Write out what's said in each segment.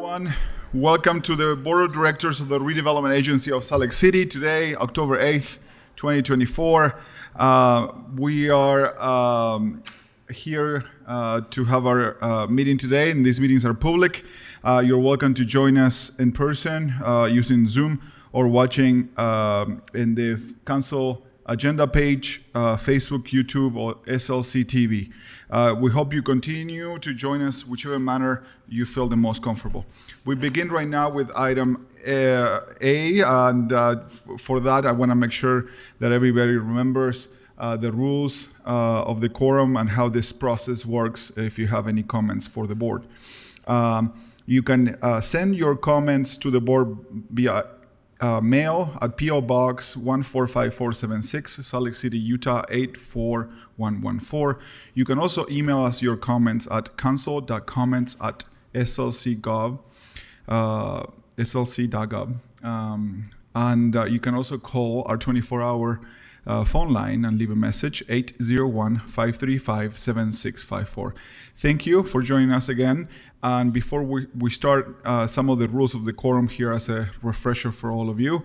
everyone. Welcome to the Board of Directors of the Redevelopment Agency of Salt Lake City. Today, October 8th, 2024. We are here to have our meeting today, and these meetings are public. You're welcome to join us in person using Zoom or watching in the Council agenda page, Facebook, YouTube, or SLC TV. We hope you continue to join us whichever manner you feel the most comfortable. We begin right now with item A, and for that I want to make sure that everybody remembers the rules of the quorum and how this process works if you have any comments for the board. You can send your comments to the board via mail at P.O. Box 145476, Salt Lake City, Utah 84114. You can also email us your comments at council.comments@slc.gov, slc.gov. And you can also call our 24-hour phone line and leave a message, 801-535-7654. Thank you for joining us again. And before we start, some of the rules of the quorum here as a refresher for all of you.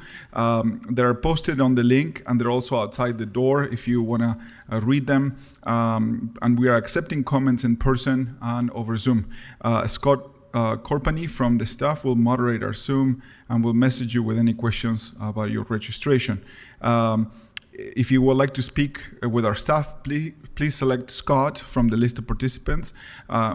They're posted on the link, and they're also outside the door if you want to read them. And we are accepting comments in person and over Zoom. Scott Corpany from the staff will moderate our Zoom and will message you with any questions about your registration. If you would like to speak with our staff, please select Scott from the list of participants.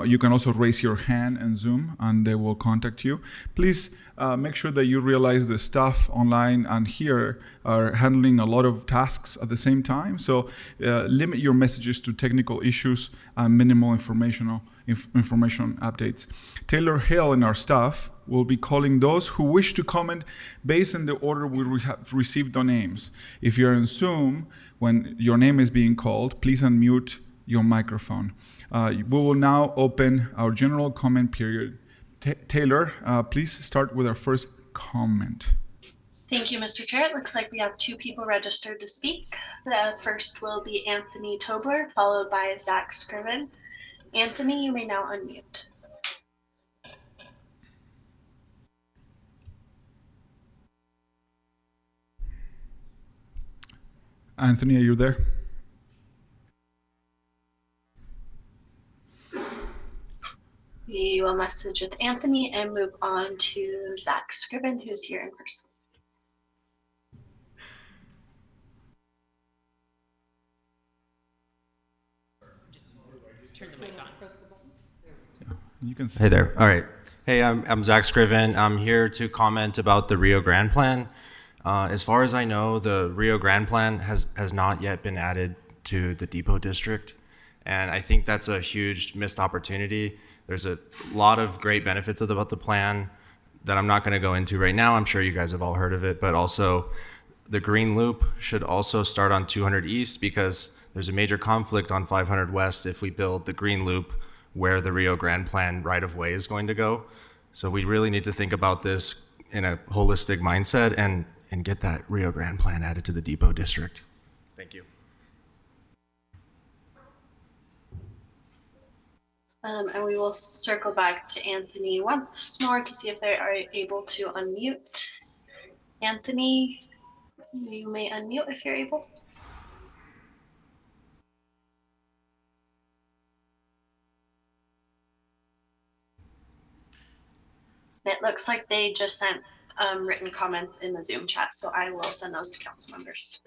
You can also raise your hand in Zoom and they will contact you. Please make sure that you realize the staff online and here are handling a lot of tasks at the same time. So limit your messages to technical issues and minimal information updates. Taylor Hill and our staff will be calling those who wish to comment based on the order we have received the names. If you're in Zoom, when your name is being called, please unmute your microphone. We will now open our general comment period. Taylor, please start with our first comment. Thank you, Mr. Chair. It looks like we have two people registered to speak. The first will be Anthony Tobler, followed by Zach Scriven. Anthony, you may now unmute. Anthony, are you there? We will message with Anthony and move on to Zach Scriven, who's here in person. Just turn the mic on. Press the button. Yeah, you can see. Hey there. All right. Hey, I'm Zach Scriven. I'm here to comment about the Rio Grande plan. As far as I know, the Rio Grande plan has not yet been added to the Depot District, and I think that's a huge missed opportunity. There's a lot of great benefits about the plan that I'm not going to go into right now. I'm sure you guys have all heard of it, but also the Green Loop should also start on 200 East because there's a major conflict on 500 West if we build the Green Loop where the Rio Grande plan right-of-way is going to go. So we really need to think about this in a holistic mindset and get that Rio Grande plan added to the Depot District. Thank you. And we will circle back to Anthony once more to see if they are able to unmute. Anthony, you may unmute if you're able. It looks like they just sent written comments in the Zoom chat, so I will send those to council members.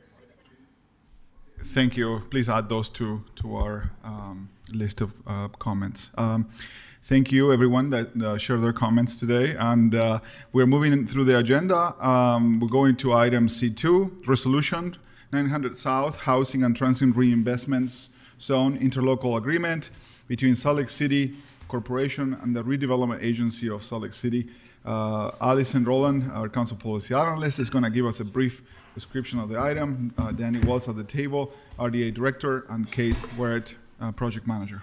Thank you. Please add those to our list of comments. Thank you, everyone that shared their comments today. And we're moving through the agenda. We're going to item C2, Resolution 900 South Housing and Transit Reinvestments Zone Interlocal Agreement between Salt Lake City Corporation and the Redevelopment Agency of Salt Lake City. Allison Rowland, our council policy analyst, is going to give us a brief description of the item. Danny Walls at the table, RDA director, and Kate Wert, project manager.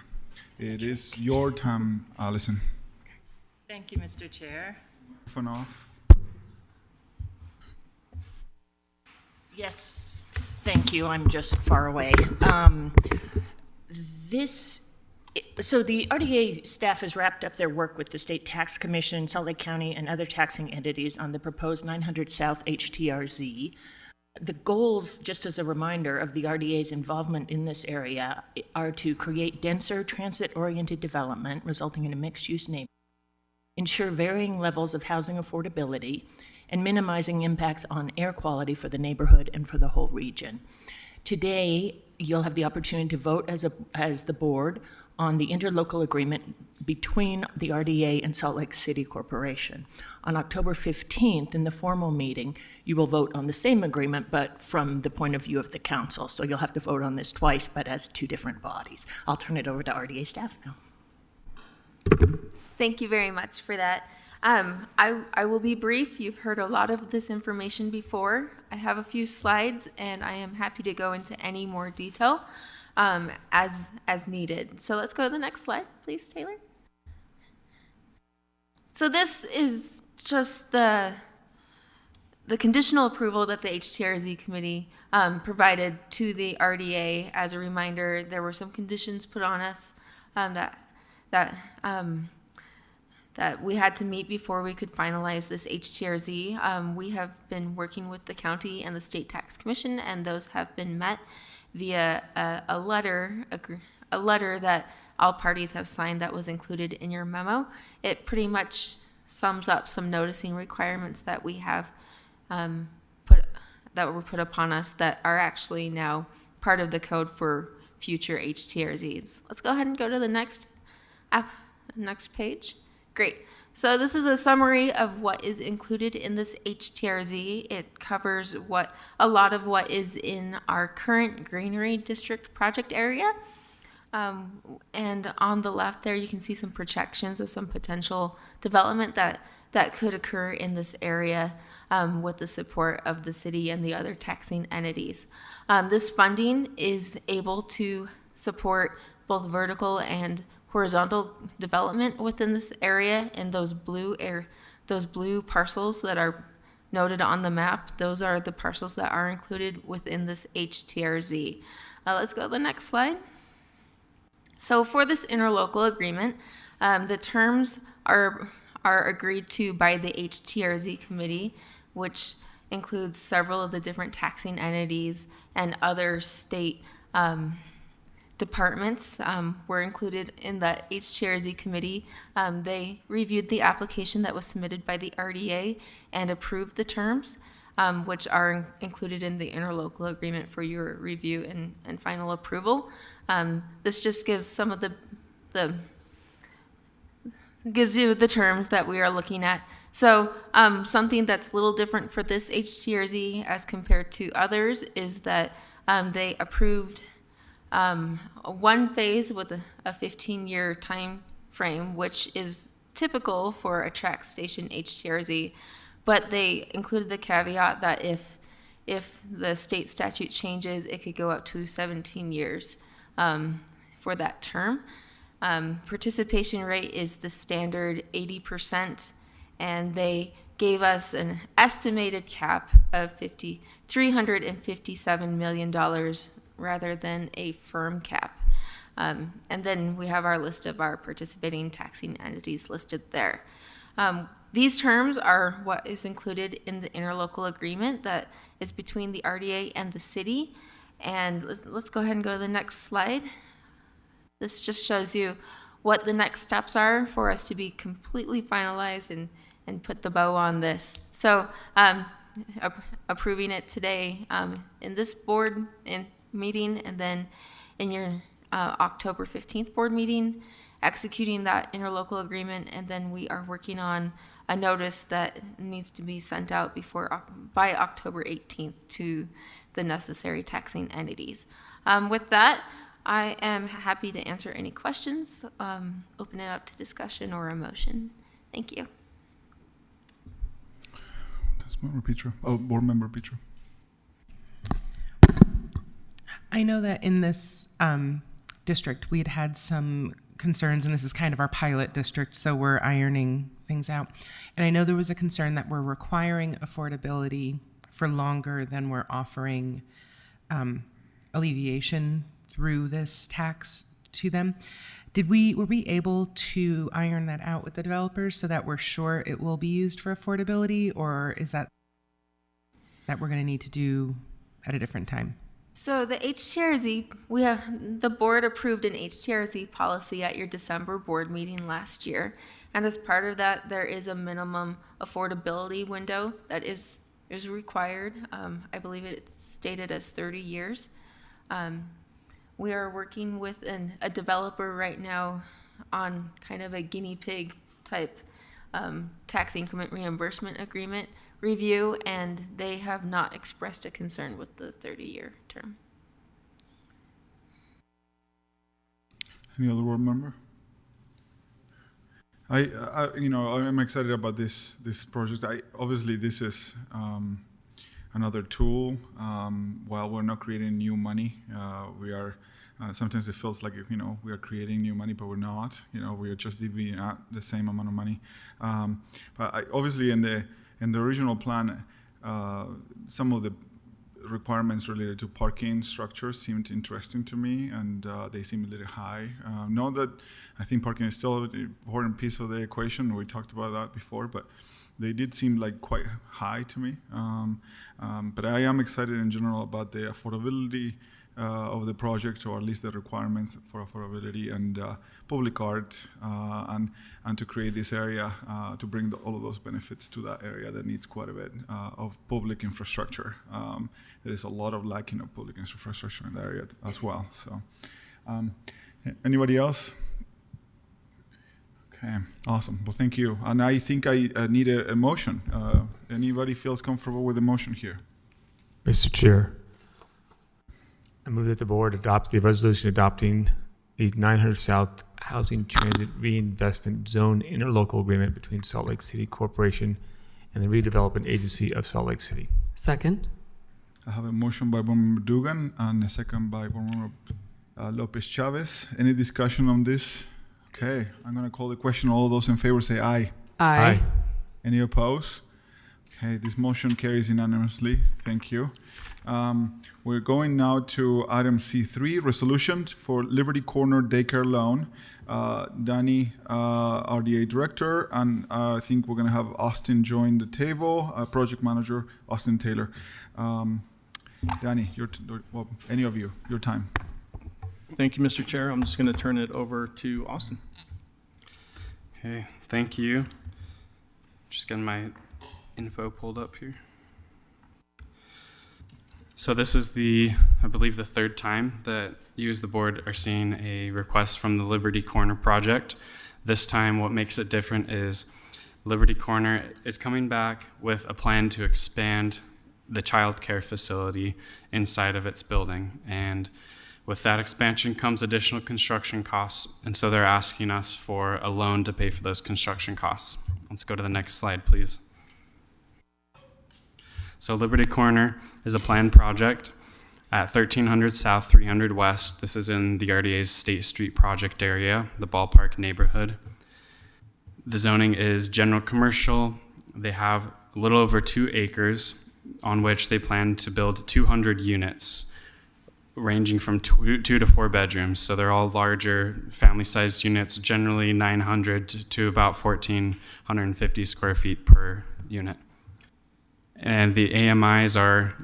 It is your time, Allison. Thank you, Mr. Chair. Phone off. Yes, thank you. I'm just far away. This So the RDA staff has wrapped up their work with the State Tax Commission, Salt Lake County, and other taxing entities on the proposed 900 South HTRZ. The goals, just as a reminder of the RDA's involvement in this area, are to create denser transit-oriented development resulting in a mixed-use neighborhood, ensure varying levels of housing affordability, and minimizing impacts on air quality for the neighborhood and for the whole region. Today, you'll have the opportunity to vote as the board on the interlocal agreement between the RDA and Salt Lake City Corporation. On October 15th, in the formal meeting, you will vote on the same agreement, but from the point of view of the council. So you'll have to vote on this twice, but as two different bodies. I'll turn it over to RDA staff now. Thank you very much for that. I will be brief. You've heard a lot of this information before. I have a few slides, and I am happy to go into any more detail as needed. So let's go to the next slide, please, Taylor. So this is just the conditional approval that the HTRZ committee provided to the RDA. As a reminder, there were some conditions put on us that we had to meet before we could finalize this HTRZ. We have been working with the county and the State Tax Commission, and those have been met via a letter that all parties have signed that was included in your memo. It pretty much sums up some noticing requirements that we have that were put upon us that are actually now part of the code for future HTRZs. Let's go ahead and go to the next page. Great. So this is a summary of what is included in this HTRZ. It covers a lot of what is in our current Greenery District project area. And on the left there, you can see some projections of some potential development that could occur in this area with the support of the city and the other taxing entities. This funding is able to support both vertical and horizontal development within this area, and those blue parcels that are noted on the map, those are the parcels that are included within this HTRZ. Let's go to the next slide. So for this interlocal agreement, the terms are agreed to by the HTRZ committee, which includes several of the different taxing entities and other state departments were included in the HTRZ committee. They reviewed the application that was submitted by the RDA and approved the terms, which are included in the interlocal agreement for your review and final approval. This just gives some of gives you the terms that we are looking at. So something that's a little different for this HTRZ as compared to others is that they approved one phase with a 15-year time frame, which is typical for a track station HTRZ, but they included the caveat that if the state statute changes, it could go up to 17 years for that term. Participation rate is the standard 80%, and they gave us an estimated cap of $357 million rather than a firm cap. And then we have our list of our participating taxing entities listed there. These terms are what is included in the interlocal agreement that is between the RDA and the city. And let's go ahead and go to the next slide. This just shows you what the next steps are for us to be completely finalized and put the bow on this. So approving it today in this board meeting, and then in your October 15th board meeting, executing that interlocal agreement, and then we are working on a notice that needs to be sent out by October 18th to the necessary taxing entities. With that, I am happy to answer any questions, open it up to discussion or a motion. Thank you. Councilmember Petro. Oh, Board Member Petro. I know that in this district we had some concerns, and this is kind of our pilot district, so we're ironing things out. And I know there was a concern that we're requiring affordability for longer than we're offering alleviation through this tax to them. were we able to iron that out with the developers so that we're sure it will be used for affordability, or is that we're going to need to do at a different time? So the HTRZ, the board approved an HTRZ policy at your December board meeting last year. And as part of that, there is a minimum affordability window that is required. I believe it's stated as 30 years. We are working with a developer right now on kind of a guinea pig type tax increment reimbursement agreement review, and they have not expressed a concern with the 30-year term. Any other board member? I'm excited about this project. Obviously this is another tool. While we're not creating new money, we are. Sometimes it feels like we are creating new money, but we're not. We are just divvying out the same amount of money. But obviously in the original plan, some of the requirements related to parking structures seemed interesting to me, and they seem a little high. Not that I think parking is still an important piece of the equation. We talked about that before, but they did seem like quite high to me. But I am excited in general about the affordability of the project, or at least the requirements for affordability and public art, and to create this area to bring all of those benefits to that area that needs quite a bit of public infrastructure. There is a lot of lacking of public infrastructure in the area as well. So, anybody else? Okay, awesome. Well, thank you. And I think I need a motion. Anybody feels comfortable with the motion here? Mr. Chair, I move that the board adopts the resolution adopting the 900 South Housing Transit Reinvestment Zone interlocal agreement between Salt Lake City Corporation and the Redevelopment Agency of Salt Lake City. Second. I have a motion by Board Member Dugan and a second by Board Member Lopez Chavez. Any discussion on this? Okay, I'm going to call the question. All those in favor say aye. Aye. Any opposed? Okay, this motion carries unanimously. Thank you. We're going now to item C3, resolution for Liberty Corner Daycare Loan. Danny, RDA Director, and I think we're going to have Austin join the table, Project Manager Austin Taylor. Danny, any of you, your time. Thank you, Mr. Chair. I'm just going to turn it over to Austin. Okay, thank you. Just getting my info pulled up here. So this is I believe the third time that you as the board are seeing a request from the Liberty Corner project. This time what makes it different is Liberty Corner is coming back with a plan to expand the child care facility inside of its building. And with that expansion comes additional construction costs. And so they're asking us for a loan to pay for those construction costs. Let's go to the next slide, please. So Liberty Corner is a planned project at 1300 South, 300 West. This is in the RDA's State Street project area, the ballpark neighborhood. The zoning is general commercial. They have a little over 2 acres on which they plan to build 200 units ranging from 2 to 4 bedrooms. So they're all larger family-sized units, generally 900 to about 1,450 square feet per unit. And the AMIs are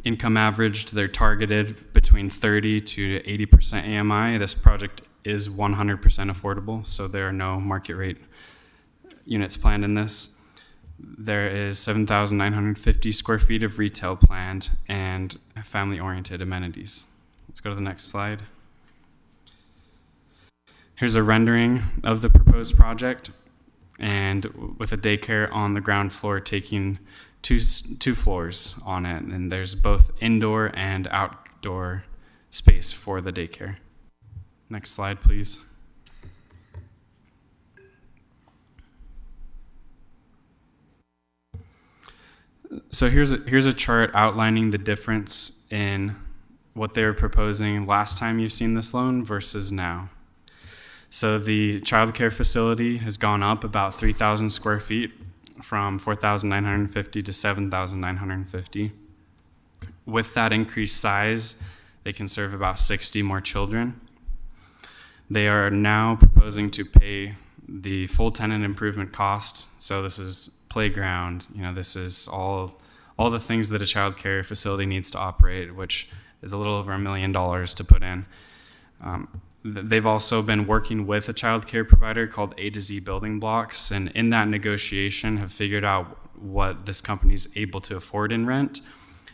income averaged. They're targeted between 30 to 80% AMI. This project is 100% affordable, so there are no market rate units planned in this. There is 7,950 square feet of retail planned and family-oriented amenities. Let's go to the next slide. Here's a rendering of the proposed project, and with a daycare on the ground floor taking two floors on it, and there's both indoor and outdoor space for the daycare. Next slide, please. So here's a chart outlining the difference in what they were proposing last time you've seen this loan versus now. So the child care facility has gone up about 3,000 square feet from 4,950 to 7,950. With that increased size, they can serve about 60 more children. They are now proposing to pay the full tenant improvement cost. So this is playground, this is all the things that a child care facility needs to operate, which is a little over $1 million to put in. They've also been working with a child care provider called A to Z Building Blocks, and in that negotiation have figured out what this company is able to afford in rent,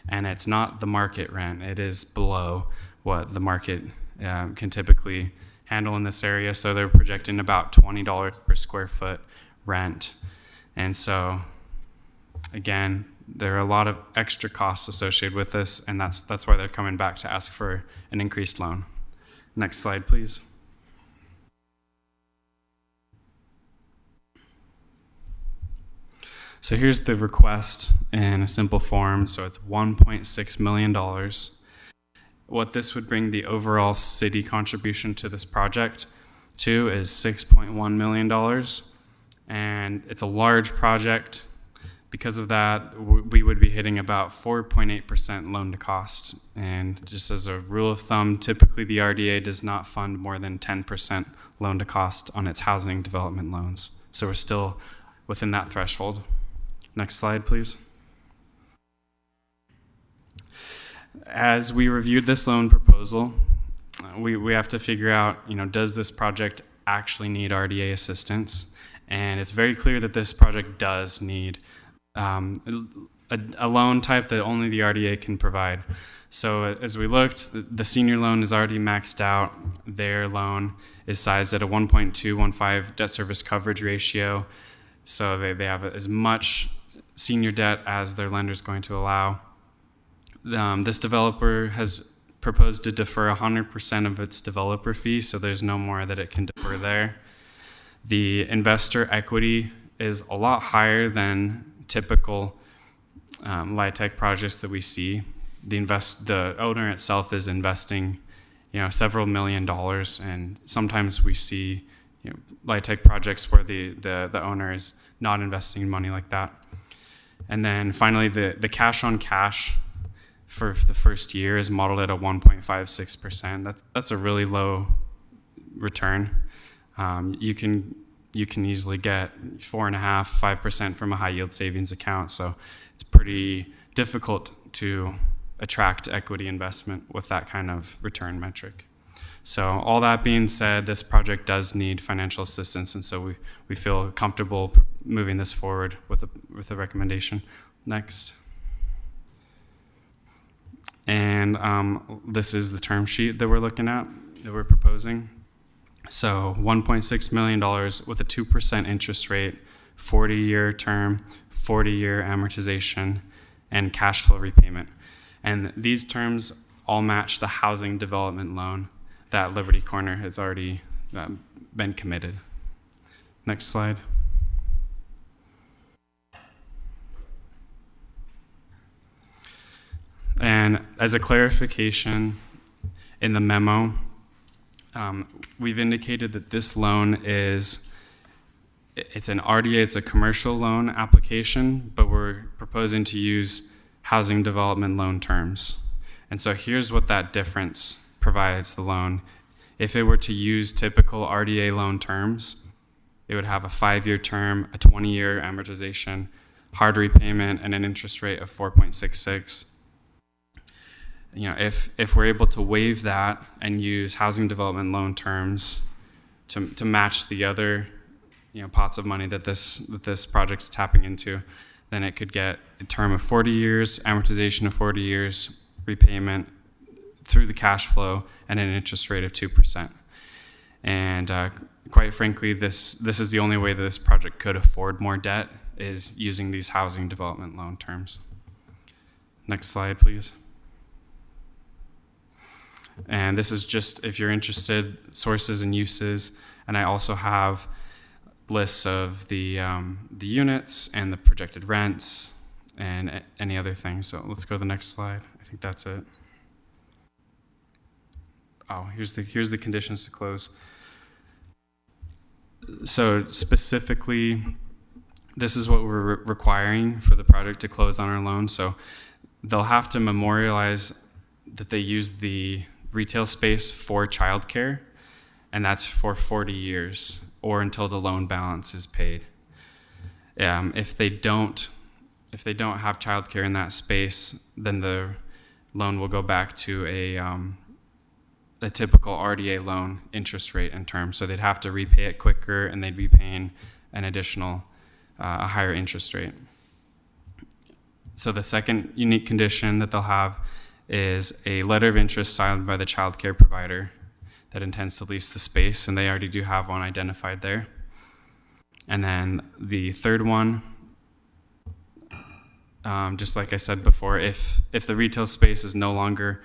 and it's not the market rent. It is below what the market can typically handle in this area. So they're projecting about $20 per square foot rent. And so, again, there are a lot of extra costs associated with this, and that's why they're coming back to ask for an increased loan. Next slide, please. So here's the request in a simple form. So it's $1.6 million. What this would bring the overall city contribution to this project to is $6.1 million. And it's a large project. Because of that, we would be hitting about 4.8% loan to cost. And just as a rule of thumb, typically the RDA does not fund more than 10% loan to cost on its housing development loans. So we're still within that threshold. Next slide, please. As we reviewed this loan proposal, we have to figure out, does this project actually need RDA assistance? And it's very clear that this project does need a loan type that only the RDA can provide. So as we looked, the senior loan is already maxed out. Their loan is sized at a 1.215 debt service coverage ratio. So they have as much senior debt as their lender is going to allow. This developer has proposed to defer 100% of its developer fee, so there's no more that it can defer there. The investor equity is a lot higher than typical LIHTC projects that we see. The owner itself is investing, several $1 million, and sometimes we see, LIHTC projects where the owner is not investing money like that. And then finally, the cash on cash for the first year is modeled at a 1.56%. That's a really low return. You can easily get 4.5–5% from a high yield savings account. So it's pretty difficult to attract equity investment with that kind of return metric. So all that being said, this project does need financial assistance, and so we feel comfortable moving this forward with a recommendation. Next. And this is the term sheet that we're looking at, that we're proposing. So $1.6 million with a 2% interest rate, 40-year term, 40-year amortization, and cash flow repayment. And these terms all match the housing development loan that Liberty Corner has already been committed. Next slide. And as a clarification, in the memo, we've indicated that this loan it's an RDA, it's a commercial loan application, but we're proposing to use housing development loan terms. And so here's what that difference provides the loan. If it were to use typical RDA loan terms, it would have a 5-year term, a 20-year amortization, hard repayment, and an interest rate of 4.66. If we're able to waive that and use housing development loan terms to match the other pots of money that this project is tapping into, then it could get a term of 40 years, amortization of 40 years, repayment through the cash flow, and an interest rate of 2%. And quite frankly, this is the only way that this project could afford more debt, is using these housing development loan terms. Next slide, please. And this is just, if you're interested, sources and uses. And I also have lists of the units and the projected rents and any other things. So let's go to the next slide. I think that's it. Oh, here's the conditions to close. So specifically, this is what we're requiring for the project to close on our loan. So they'll have to memorialize that they use the retail space for childcare, and that's for 40 years or until the loan balance is paid. If they don't have childcare in that space, then the loan will go back to a typical RDA loan interest rate and term. So they'd have to repay it quicker, and they'd be paying an additional, a higher interest rate. So the second unique condition that they'll have is a letter of interest signed by the child care provider that intends to lease the space, and they already do have one identified there. And then the third one, just like I said before, if the retail space is no longer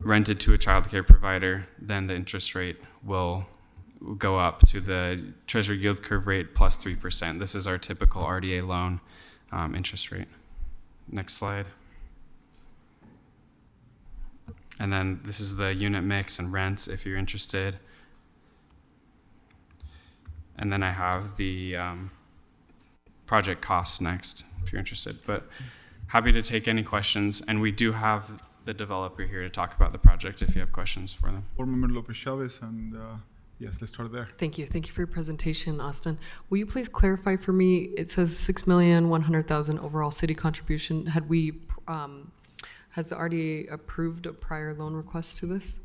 rented to a child care provider, then the interest rate will go up to the Treasury yield curve rate plus 3%. This is our typical RDA loan interest rate. Next slide. And then this is the unit mix and rents if you're interested. And then I have the project costs next if you're interested. But happy to take any questions. And we do have the developer here to talk about the project if you have questions for them. Board Member Lopez Chavez, and yes, let's start there. Thank you. Thank you for your presentation, Austin. Will you please clarify for me, it says $6,100,000 overall city contribution. Has the RDA approved a prior loan request to this?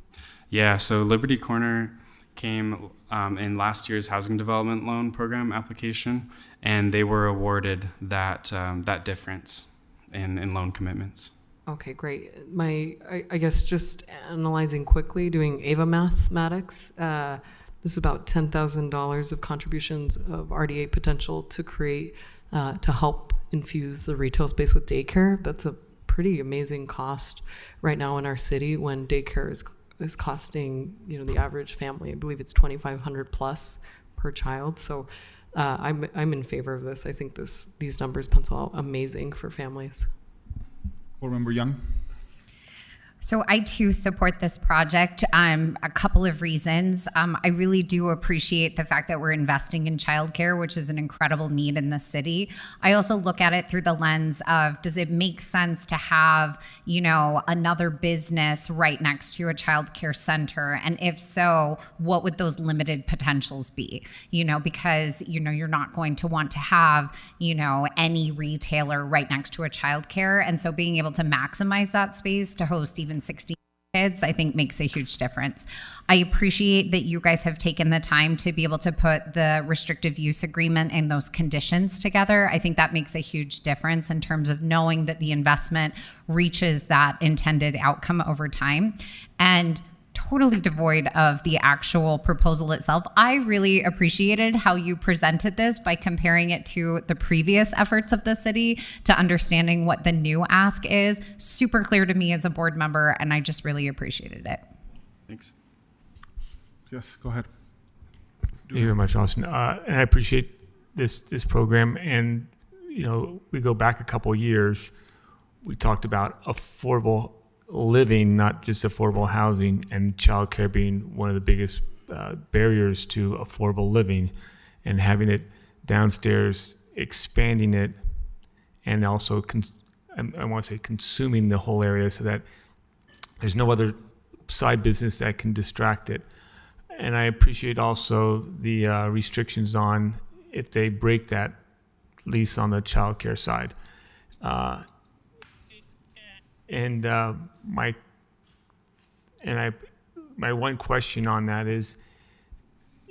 Yeah, so Liberty Corner came in last year's housing development loan program application, and they were awarded that difference in loan commitments. Okay, great. I guess just analyzing quickly, doing AVA mathematics, this is about $10,000 of contributions of RDA potential to create, to help infuse the retail space with daycare. That's a pretty amazing cost right now in our city when daycare is costing, the average family, I believe it's $2,500 plus per child. So I'm in favor of this. I think these numbers pencil out amazing for families. Board Member Young. So I too support this project. A couple of reasons. I really do appreciate the fact that we're investing in childcare, which is an incredible need in the city. I also look at it through the lens of, does it make sense to have, another business right next to a childcare center? And if so, what would those limited potentials be? Because, you're not going to want to have, any retailer right next to a childcare. And so being able to maximize that space to host even 60 kids, I think makes a huge difference. I appreciate that you guys have taken the time to be able to put the restrictive use agreement and those conditions together. I think that makes a huge difference in terms of knowing that the investment reaches that intended outcome over time. And totally devoid of the actual proposal itself, I really appreciated how you presented this by comparing it to the previous efforts of the city to understanding what the new ask is. Super clear to me as a board member, and I just really appreciated it. Thanks. Yes, go ahead. Thank you very much, Austin. And I appreciate this program. And, we go back a couple years, we talked about affordable living, not just affordable housing, and childcare being one of the biggest barriers to affordable living, and having it downstairs, expanding it, and also I want to say consuming the whole area so that there's no other side business that can distract it. And I appreciate also the restrictions on if they break that lease on the childcare side. My one question on that is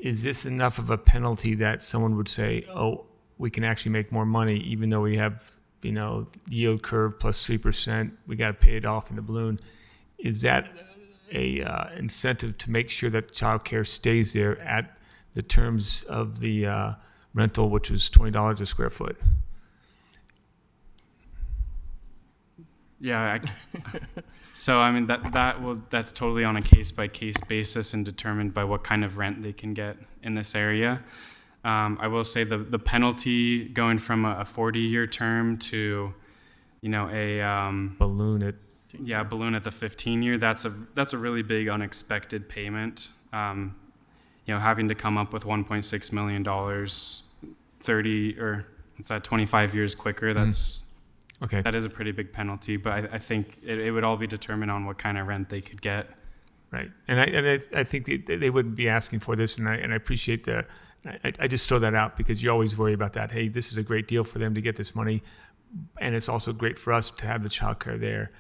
this enough of a penalty that someone would say, oh, we can actually make more money even though we have, yield curve plus 3%, we got to pay it off in the balloon. Is that a incentive to make sure that childcare stays there at the terms of the rental, which was $20 a square foot? Yeah, so I mean that's totally on a case by case basis and determined by what kind of rent they can get in this area. I will say the penalty going from a 40-year term to, a balloon at the 15-year. That's a really big unexpected payment. Having to come up with $1.6 million, 25 years quicker. That's okay. That is a pretty big penalty, but I think it would all be determined on what kind of rent they could get Right. And I think they wouldn't be asking for this, and I appreciate I just throw that out because you always worry about that. Hey, this is a great deal for them to get this money, and it's also great for us to have the childcare there.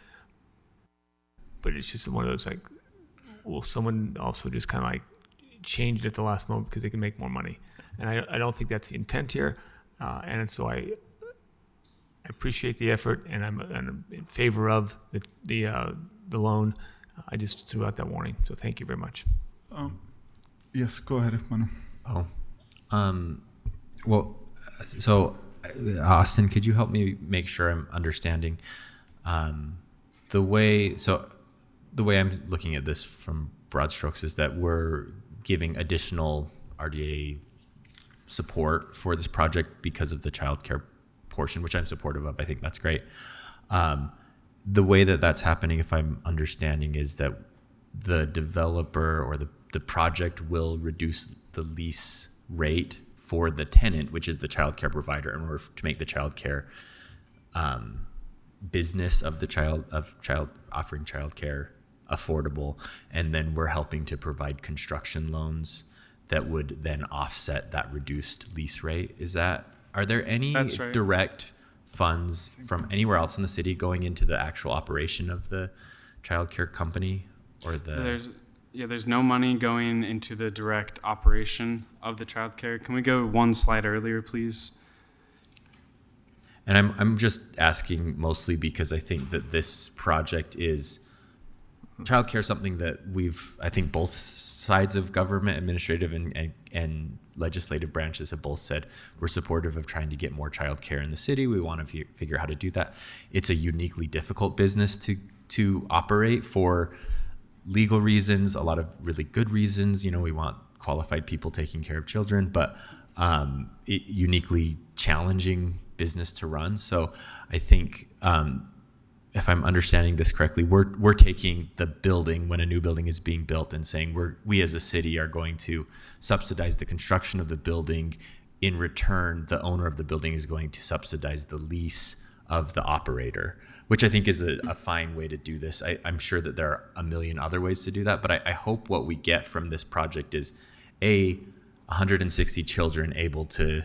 But it's just one of those like, will someone also just kind of like change it at the last moment because they can make more money? And I don't think that's the intent here. And so I appreciate the effort, and I'm in favor of the loan. I just threw out that warning. So thank you very much. Yes, go ahead, Manu. Well, so Austin, could you help me make sure I'm understanding the way I'm looking at this from broad strokes is that we're giving additional RDA support for this project because of the childcare portion, which I'm supportive of. I think that's great. The way that that's happening, if I'm understanding, is that the developer or the project will reduce the lease rate for the tenant, which is the childcare provider, in order to make the childcare business of offering childcare affordable. And then we're helping to provide construction loans that would then offset that reduced lease rate. Are there any direct funds from anywhere else in the city going into the actual operation of the childcare company or there's no money going into the direct operation of the childcare. Can we go one slide earlier, please? And I'm just asking mostly because I think that this project is childcare, something that I think both sides of government, administrative and legislative branches have both said we're supportive of trying to get more childcare in the city. We want to figure out how to do that. It's a uniquely difficult business to operate for legal reasons, a lot of really good reasons. We want qualified people taking care of children, but uniquely challenging business to run. So I think if I'm understanding this correctly, we're taking the building when a new building is being built and saying we as a city are going to subsidize the construction of the building. In return, the owner of the building is going to subsidize the lease of the operator, which I think is a fine way to do this. I'm sure that there are a million other ways to do that, but I hope what we get from this project is 160 children able to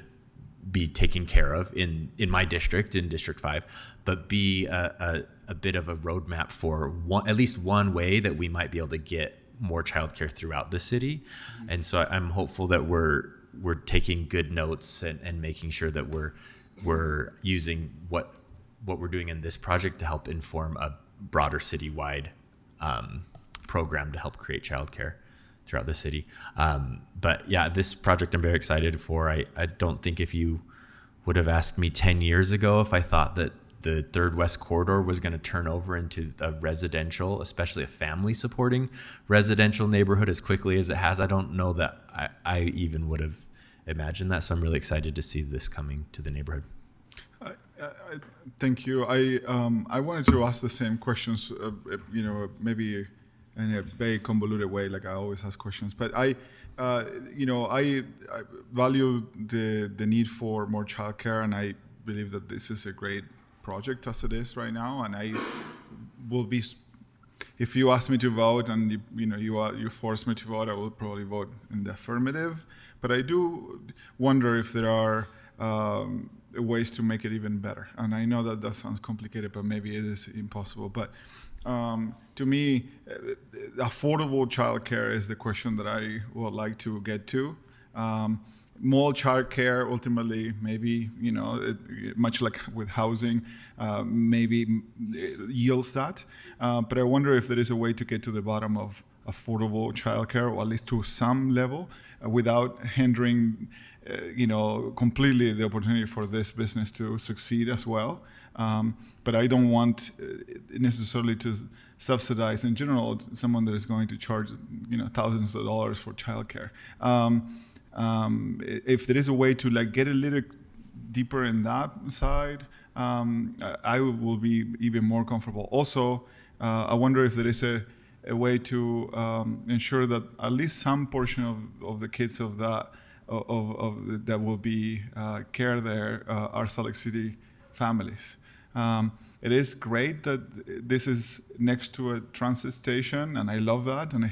be taken care of in my district, in District 5, but be a bit of a roadmap for at least one way that we might be able to get more childcare throughout the city. And so I'm hopeful that we're taking good notes and making sure that we're using what we're doing in this project to help inform a broader citywide program to help create childcare throughout the city. But yeah, this project I'm very excited for. I don't think if you would have asked me 10 years ago if I thought that the Third West Corridor was going to turn over into a residential, especially a family supporting residential neighborhood as quickly as it has. I don't know that I even would have imagined that. So I'm really excited to see this coming to the neighborhood. Thank you. I wanted to ask the same questions, maybe in a very convoluted way, like I always ask questions. But I value the need for more childcare, and I believe that this is a great project as it is right now. And I will be, if you ask me to vote and you force me to vote, I will probably vote in the affirmative. But I do wonder if there are ways to make it even better. And I know that sounds complicated, but maybe it is impossible. But to me, affordable childcare is the question that I would like to get to. More childcare ultimately, maybe, much like with housing, maybe yields that. But I wonder if there is a way to get to the bottom of affordable childcare, or at least to some level, without hindering completely the opportunity for this business to succeed as well. But I don't want necessarily to subsidize in general someone that is going to charge thousands of dollars for childcare. If there is a way to get a little deeper in that side, I will be even more comfortable. Also, I wonder if there is a way to ensure that at least some portion of the kids of that will be cared there are Salt Lake City families. It is great that this is next to a transit station, and I love that. And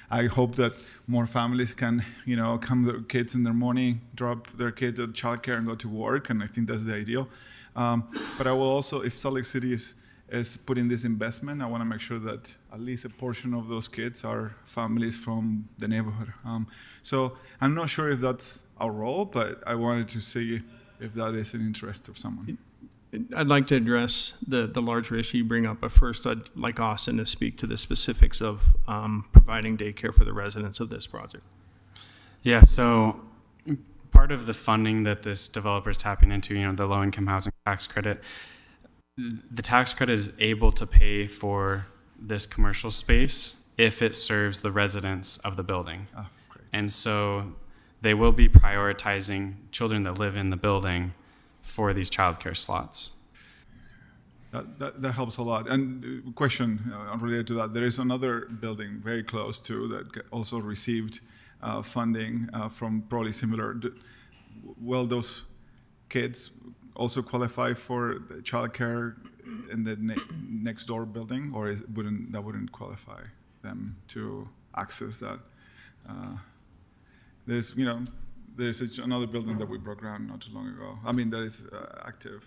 I hope that more families can, come their kids in the morning, drop their kids at childcare and go to work. And I think that's the ideal. But I will also, if Salt Lake City is putting this investment, I want to make sure that at least a portion of those kids are families from the neighborhood. So I'm not sure if that's our role, but I wanted to see if that is an interest of someone. I'd like to address the larger issue you bring up, but first I'd like Austin to speak to the specifics of providing daycare for the residents of this project. Yeah, so part of the funding that this developer is tapping into, the low-income housing tax credit, the tax credit is able to pay for this commercial space if it serves the residents of the building. Oh, great. And so they will be prioritizing children that live in the building for these childcare slots. That helps a lot. And question related to that, there is another building very close to that also received funding from probably similar. Will those kids also qualify for childcare in the next door building, or wouldn't qualify them to access that? There's another building that we broke ground not too long ago. That is active.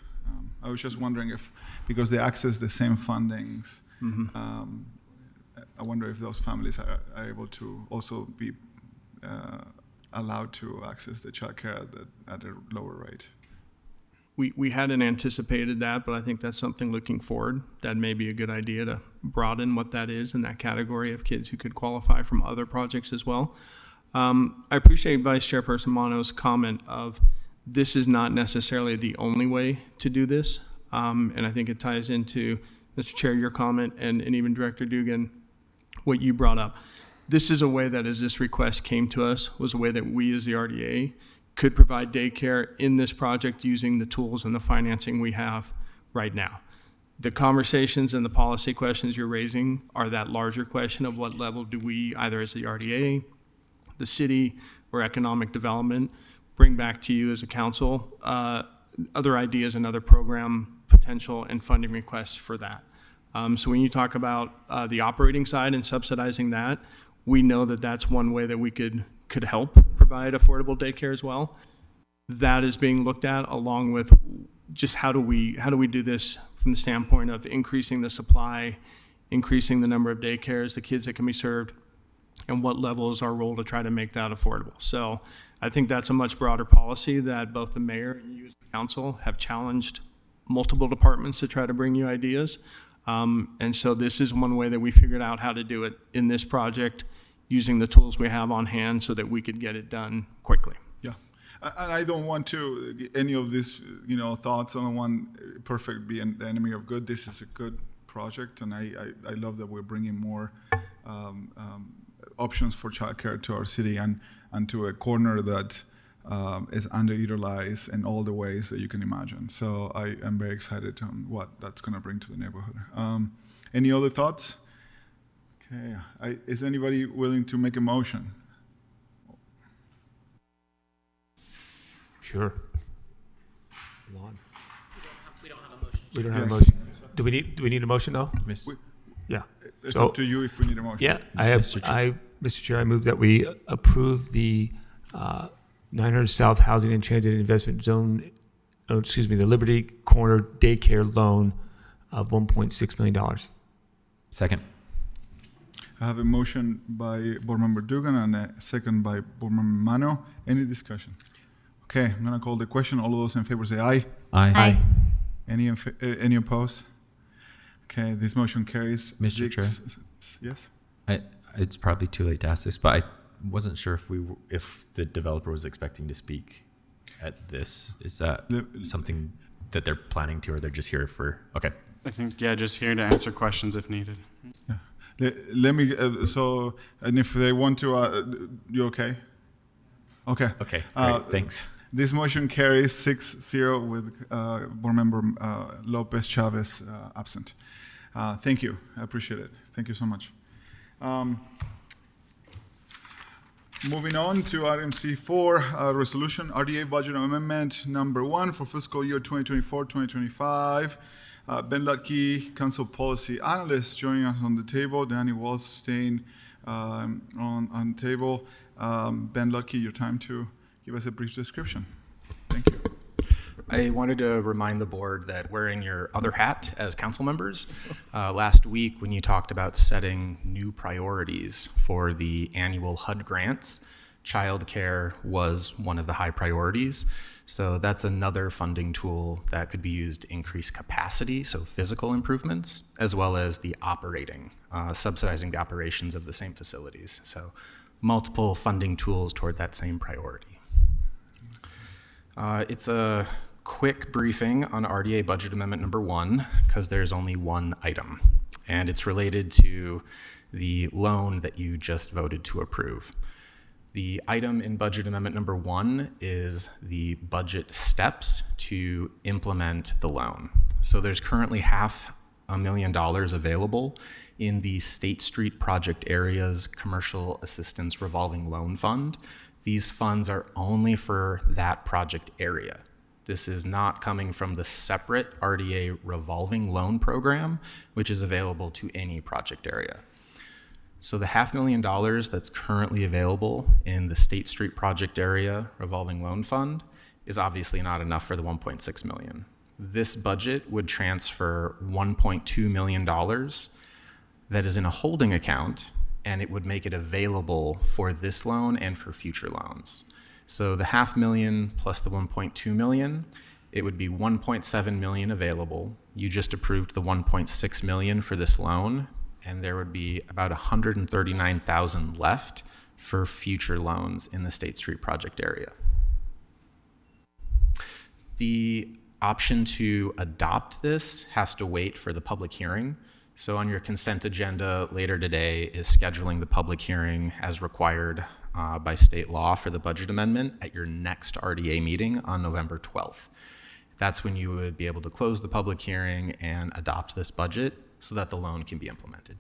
I was just wondering if, because they access the same fundings, I wonder if those families are able to also be allowed to access the childcare at a lower rate. We hadn't anticipated that, but I think that's something looking forward. That may be a good idea to broaden what that is in that category of kids who could qualify from other projects as well. I appreciate Vice Chairperson Mono's comment of this is not necessarily the only way to do this. And I think it ties into, Mr. Chair, your comment, and even Director Dugan, what you brought up. This is a way that, as this request came to us, was a way that we as the RDA could provide daycare in this project using the tools and the financing we have right now. The conversations and the policy questions you're raising are that larger question of what level do we, either as the RDA, the city, or economic development, bring back to you as a council, other ideas and other program potential and funding requests for that. So when you talk about the operating side and subsidizing that, we know that that's one way that we could help provide affordable daycare as well. That is being looked at along with just how do we do this from the standpoint of increasing the supply, increasing the number of daycares, the kids that can be served, and what level is our role to try to make that affordable. So I think that's a much broader policy that both the mayor and you as the council have challenged multiple departments to try to bring you ideas. And so this is one way that we figured out how to do it in this project using the tools we have on hand so that we could get it done quickly. Yeah, and I don't want to any of these thoughts on one perfect be the enemy of good. This is a good project, and I love that we're bringing more options for childcare to our city and to a corner that is underutilized in all the ways that you can imagine. So I am very excited on what that's going to bring to the neighborhood. Any other thoughts? Okay, is anybody willing to make a motion? Sure. We don't have a motion. We don't have Yes. a motion. Do we need a motion though? Yeah. It's So- up to you if we need a motion. Yeah, Mr. Chair, I move that we approve the 900 South Housing and Transit Investment Zone, the Liberty Corner Daycare Loan of $1.6 million. Second. I have a motion by Board Member Dugan and a second by Board Member Mano. Any discussion? Okay, I'm gonna call the question. All of those in favor say aye. Aye. Any opposed? Okay, this motion carries. Mr. Chair? Yes? It's probably too late to ask this, but I wasn't sure if the developer was expecting to speak at this. Is that something that they're planning to, or they're just here for? Okay. I think, just here to answer questions if needed. Yeah. Let me, and if they want to, you okay? Okay. Okay, great, thanks. This motion carries 6-0 with Board Member Lopez Chavez absent. Thank you, I appreciate it. Thank you so much. Moving on to item C4, resolution RDA budget amendment number 1 for fiscal year 2024-2025. Ben Lutke, Council Policy Analyst, joining us on the table. Danny Walls staying on the table. Ben Lutke, your time to give us a brief description. Thank you. I wanted to remind the board that wearing your other hat as council members, last week when you talked about setting new priorities for the annual HUD grants, childcare was one of the high priorities. So that's another funding tool that could be used to increase capacity, so physical improvements, as well as the operating, subsidizing the operations of the same facilities. So multiple funding tools toward that same priority. It's a quick briefing on RDA budget amendment number 1, because there's only one item, and it's related to the loan that you just voted to approve. The item in budget amendment number 1 is the budget steps to implement the loan. So there's currently $500,000 available in the State Street project area's commercial assistance revolving loan fund. These funds are only for that project area. This is not coming from the separate RDA revolving loan program, which is available to any project area. So the $500,000 that's currently available in the State Street project area revolving loan fund is obviously not enough for the $1.6 million. This budget would transfer $1.2 million that is in a holding account, and it would make it available for this loan and for future loans. So the $500,000 plus the $1.2 million, it would be $1.7 million available. You just approved the $1.6 million for this loan, and there would be about $139,000 left for future loans in the State Street project area. The option to adopt this has to wait for the public hearing. So on your consent agenda later today is scheduling the public hearing as required by state law for the budget amendment at your next RDA meeting on November 12th. That's when you would be able to close the public hearing and adopt this budget so that the loan can be implemented.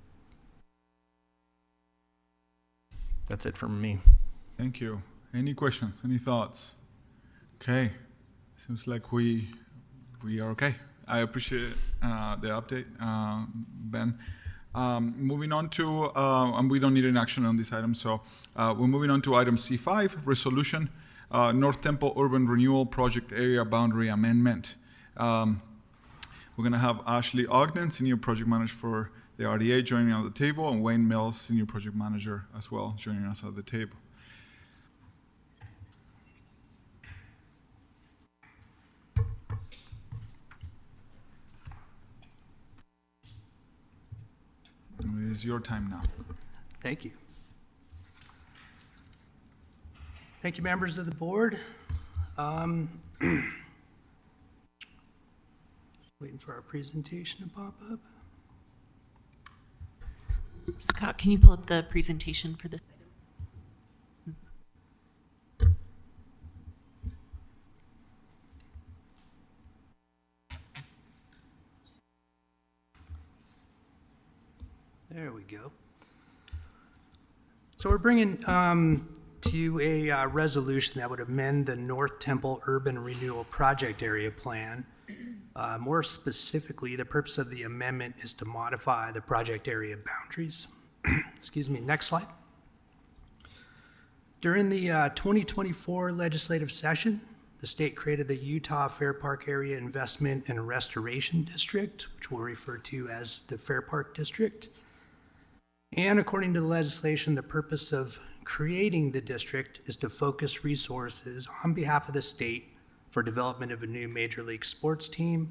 That's it from me. Thank you. Any questions? Any thoughts? Okay. Seems like we are okay. I appreciate the update, Ben. Moving on to, and we don't need an action on this item, so we're moving on to item C5, resolution, North Temple Urban Renewal Project Area Boundary Amendment. We're gonna have Ashley Ogden, Senior Project Manager for the RDA, joining on the table, and Wayne Mills, Senior Project Manager as well, joining us at the table. It is your time now. Thank you. Thank you, members of the board. Waiting for our presentation to pop up. Scott, can you pull up the presentation for this item? There we go. So we're bringing to a resolution that would amend the North Temple Urban Renewal Project Area Plan. More specifically, the purpose of the amendment is to modify the project area boundaries. Excuse me, next slide. During the 2024 legislative session, the state created the Utah Fair Park Area Investment and Restoration District, which we'll refer to as the Fair Park District. And according to the legislation, the purpose of creating the district is to focus resources on behalf of the state for development of a new major league sports team,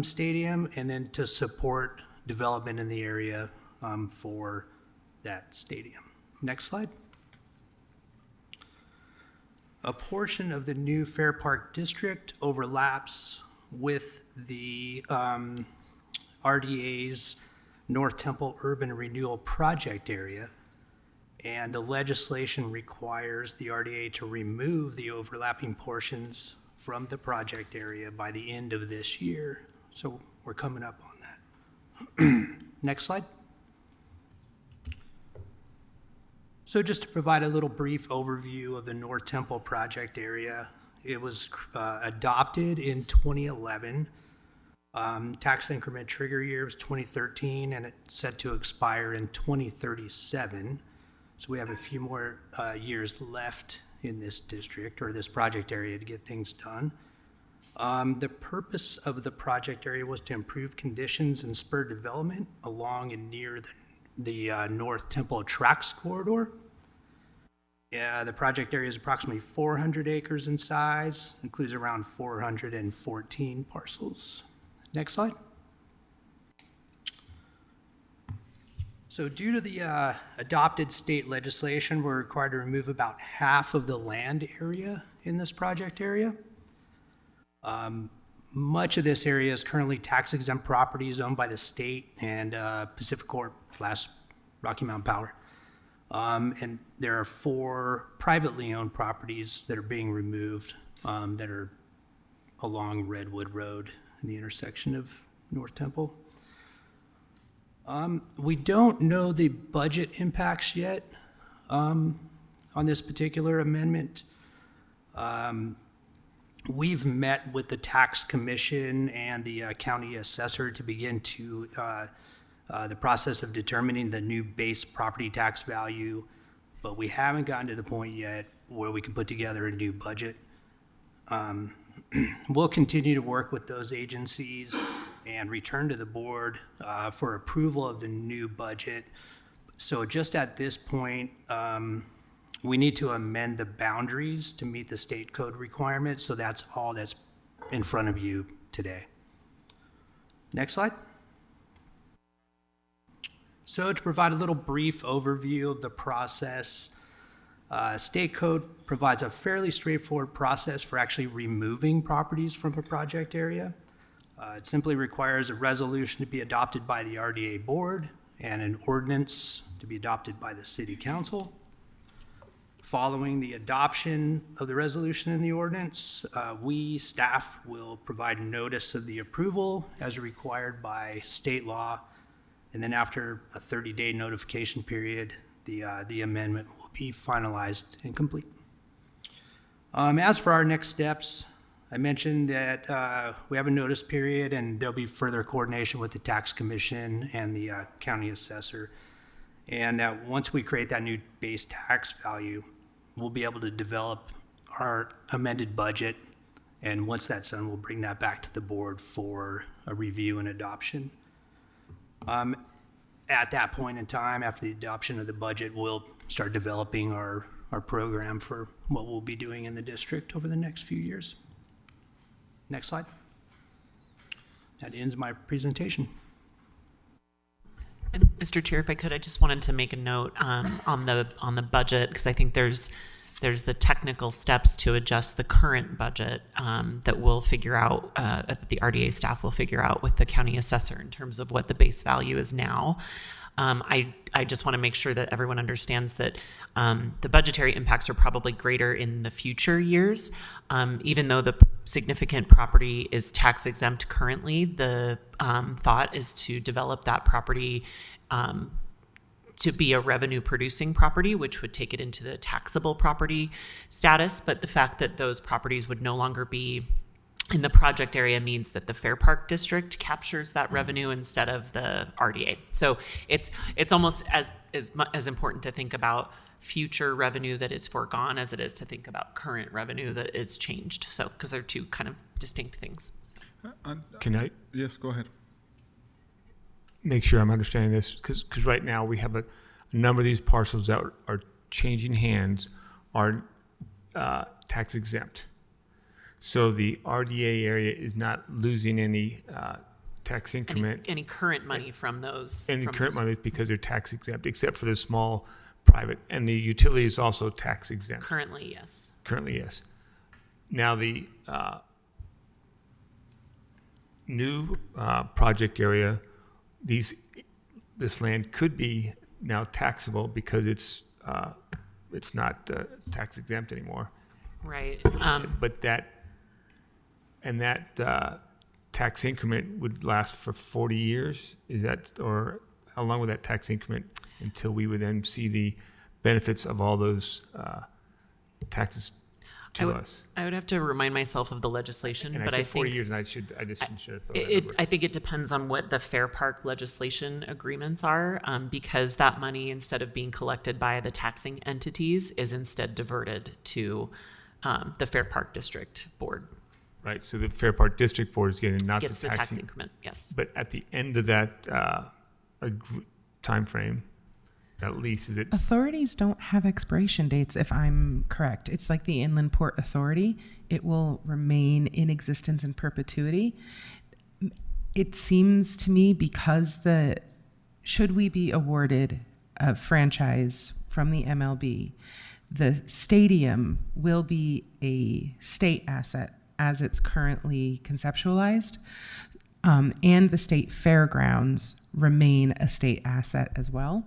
stadium, and then to support development in the area for that stadium. Next slide. A portion of the new Fair Park District overlaps with the RDA's North Temple Urban Renewal Project Area, and the legislation requires the RDA to remove the overlapping portions from the project area by the end of this year. So we're coming up on that. Next slide. So just to provide a little brief overview of the North Temple project area, it was adopted in 2011 Tax increment trigger year was 2013, and it's set to expire in 2037. So we have a few more years left in this district or this project area to get things done. The purpose of the project area was to improve conditions and spur development along and near the North Temple Tracks corridor. Yeah, the project area is approximately 400 acres in size, includes around 414 parcels. Next slide. So due to the adopted state legislation, we're required to remove about half of the land area in this project area. Much of this area is currently tax exempt properties owned by the state and Pacific Corp / Rocky Mountain Power. And there are 4 privately owned properties that are being removed that are along Redwood Road in the intersection of North Temple. We don't know the budget impacts yet on this particular amendment. We've met with the tax commission and the county assessor to begin to the process of determining the new base property tax value, but we haven't gotten to the point yet where we can put together a new budget. We'll continue to work with those agencies and return to the board for approval of the new budget. So just at this point, we need to amend the boundaries to meet the state code requirements. So that's all that's in front of you today. Next slide. So to provide a little brief overview of the process, state code provides a fairly straightforward process for actually removing properties from a project area. It simply requires a resolution to be adopted by the RDA board and an ordinance to be adopted by the city council. Following the adoption of the resolution and the ordinance, we, staff, will provide notice of the approval as required by state law. And then after a 30-day notification period, the amendment will be finalized and complete. As for our next steps, I mentioned that we have a notice period and there'll be further coordination with the tax commission and the county assessor. And that once we create that new base tax value, we'll be able to develop our amended budget. And once that's done, we'll bring that back to the board for a review and adoption. At that point in time, after the adoption of the budget, we'll start developing our program for what we'll be doing in the district over the next few years. Next slide. That ends my presentation. And Mr. Chair, if I could, I just wanted to make a note on the budget, because I think there's the technical steps to adjust the current budget that we'll figure out, the RDA staff will figure out with the county assessor in terms of what the base value is now. I just want to make sure that everyone understands that the budgetary impacts are probably greater in the future years. Even though the significant property is tax exempt currently, the thought is to develop that property to be a revenue producing property, which would take it into the taxable property status. But the fact that those properties would no longer be in the project area means that the Fair Park District captures that revenue instead of the RDA. So it's almost as important to think about future revenue that is foregone as it is to think about current revenue that is changed. So, because they're two kind of distinct things. Can I? Yes, go ahead. Make sure I'm understanding this, because right now we have a number of these parcels that are changing hands are tax exempt. So the RDA area is not losing any tax increment. Any current money from those. Any current money because they're tax exempt, except for the small private. And the utility is also tax exempt. Currently, yes. Currently, yes. Now the new project area, this land could be now taxable because it's not tax exempt anymore. Right. But that tax increment would last for 40 years. Is that, or how long would that tax increment until we would then see the benefits of all those taxes to us? I would have to remind myself of the legislation, And but I I said 40 think years, and I just should throw that number. I think it depends on what the Fair Park legislation agreements are, because that money, instead of being collected by the taxing entities, is instead diverted to the Fair Park District Board. Right, so the Fair Park District Board is getting not Gets the the tax taxing. increment, yes. But at the end of that time frame, that lease, is it? Authorities don't have expiration dates, if I'm correct. It's like the Inland Port Authority. It will remain in existence in perpetuity. It seems to me because should we be awarded a franchise from the MLB, the stadium will be a state asset as it's currently conceptualized, and the state fairgrounds remain a state asset as well.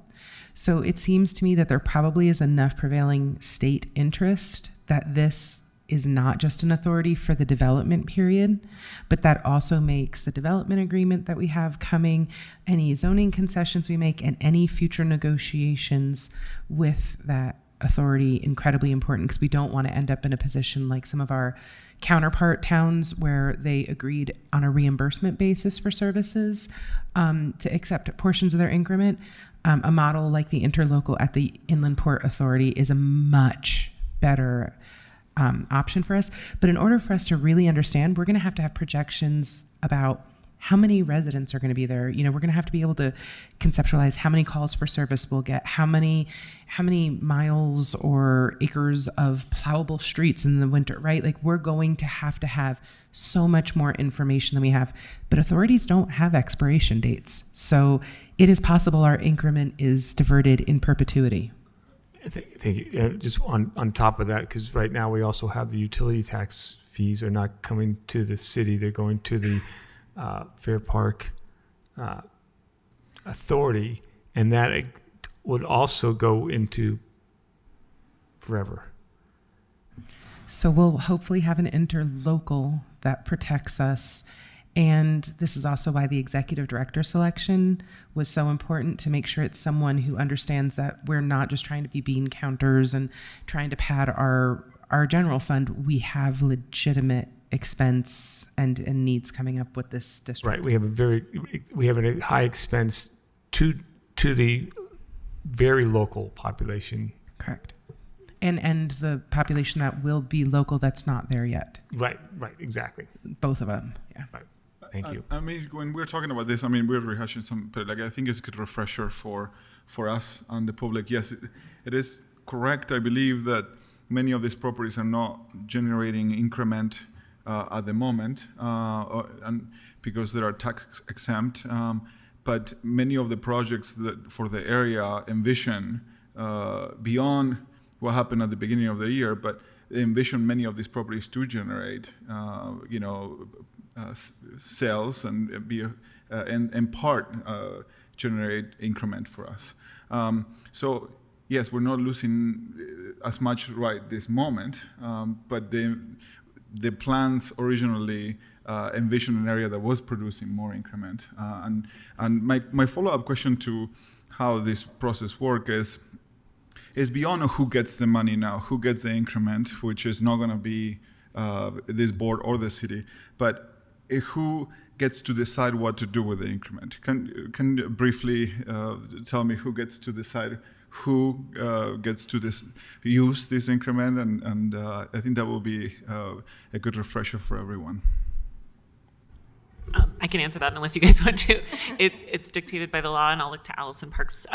So it seems to me that there probably is enough prevailing state interest that this is not just an authority for the development period, but that also makes the development agreement that we have coming, any zoning concessions we make, and any future negotiations with that authority incredibly important, because we don't want to end up in a position like some of our counterpart towns where they agreed on a reimbursement basis for services to accept portions of their increment. A model like the interlocal at the Inland Port Authority is a much better option for us. But in order for us to really understand, we're going to have projections about how many residents are going to be there. You know, we're going to have to be able to conceptualize how many calls for service we'll get, how many miles or acres of plowable streets in the winter, right? Like, we're going to have so much more information than we have. But authorities don't have expiration dates. So it is possible our increment is diverted in perpetuity. Thank you. Just on top of that, because right now we also have the utility tax fees are not coming to the city. They're going to the Fair Park Authority, and that would also go into forever. So we'll hopefully have an interlocal that protects us. And this is also why the executive director selection was so important, to make sure it's someone who understands that we're not just trying to be bean counters and trying to pad our general fund. We have legitimate expense and needs coming up with this district. Right. We have a high expense to the very local population. Correct. And the population that will be local that's not there yet. Right, exactly. Both of them, yeah. Right. Thank you. I mean, when we're talking about this, I mean, we're rehashing some, but like, I think it's a good refresher for us and the public. Yes, it is correct. I believe that many of these properties are not generating increment at the moment, and because they are tax exempt. But many of the projects that for the area envision beyond what happened at the beginning of the year, but they envision many of these properties to generate, sales and be in part generate increment for us. So yes, we're not losing as much right this moment, but the plans originally envisioned an area that was producing more increment. And my follow-up question to how this process works is beyond who gets the money now, who gets the increment, which is not going to be this board or the city, but who gets to decide what to do with the increment? Can you briefly tell me who gets to decide who gets to use this increment? And I think that will be a good refresher for everyone. I can answer that unless you guys want to. It's dictated by the law, and I'll look to Allison Parks,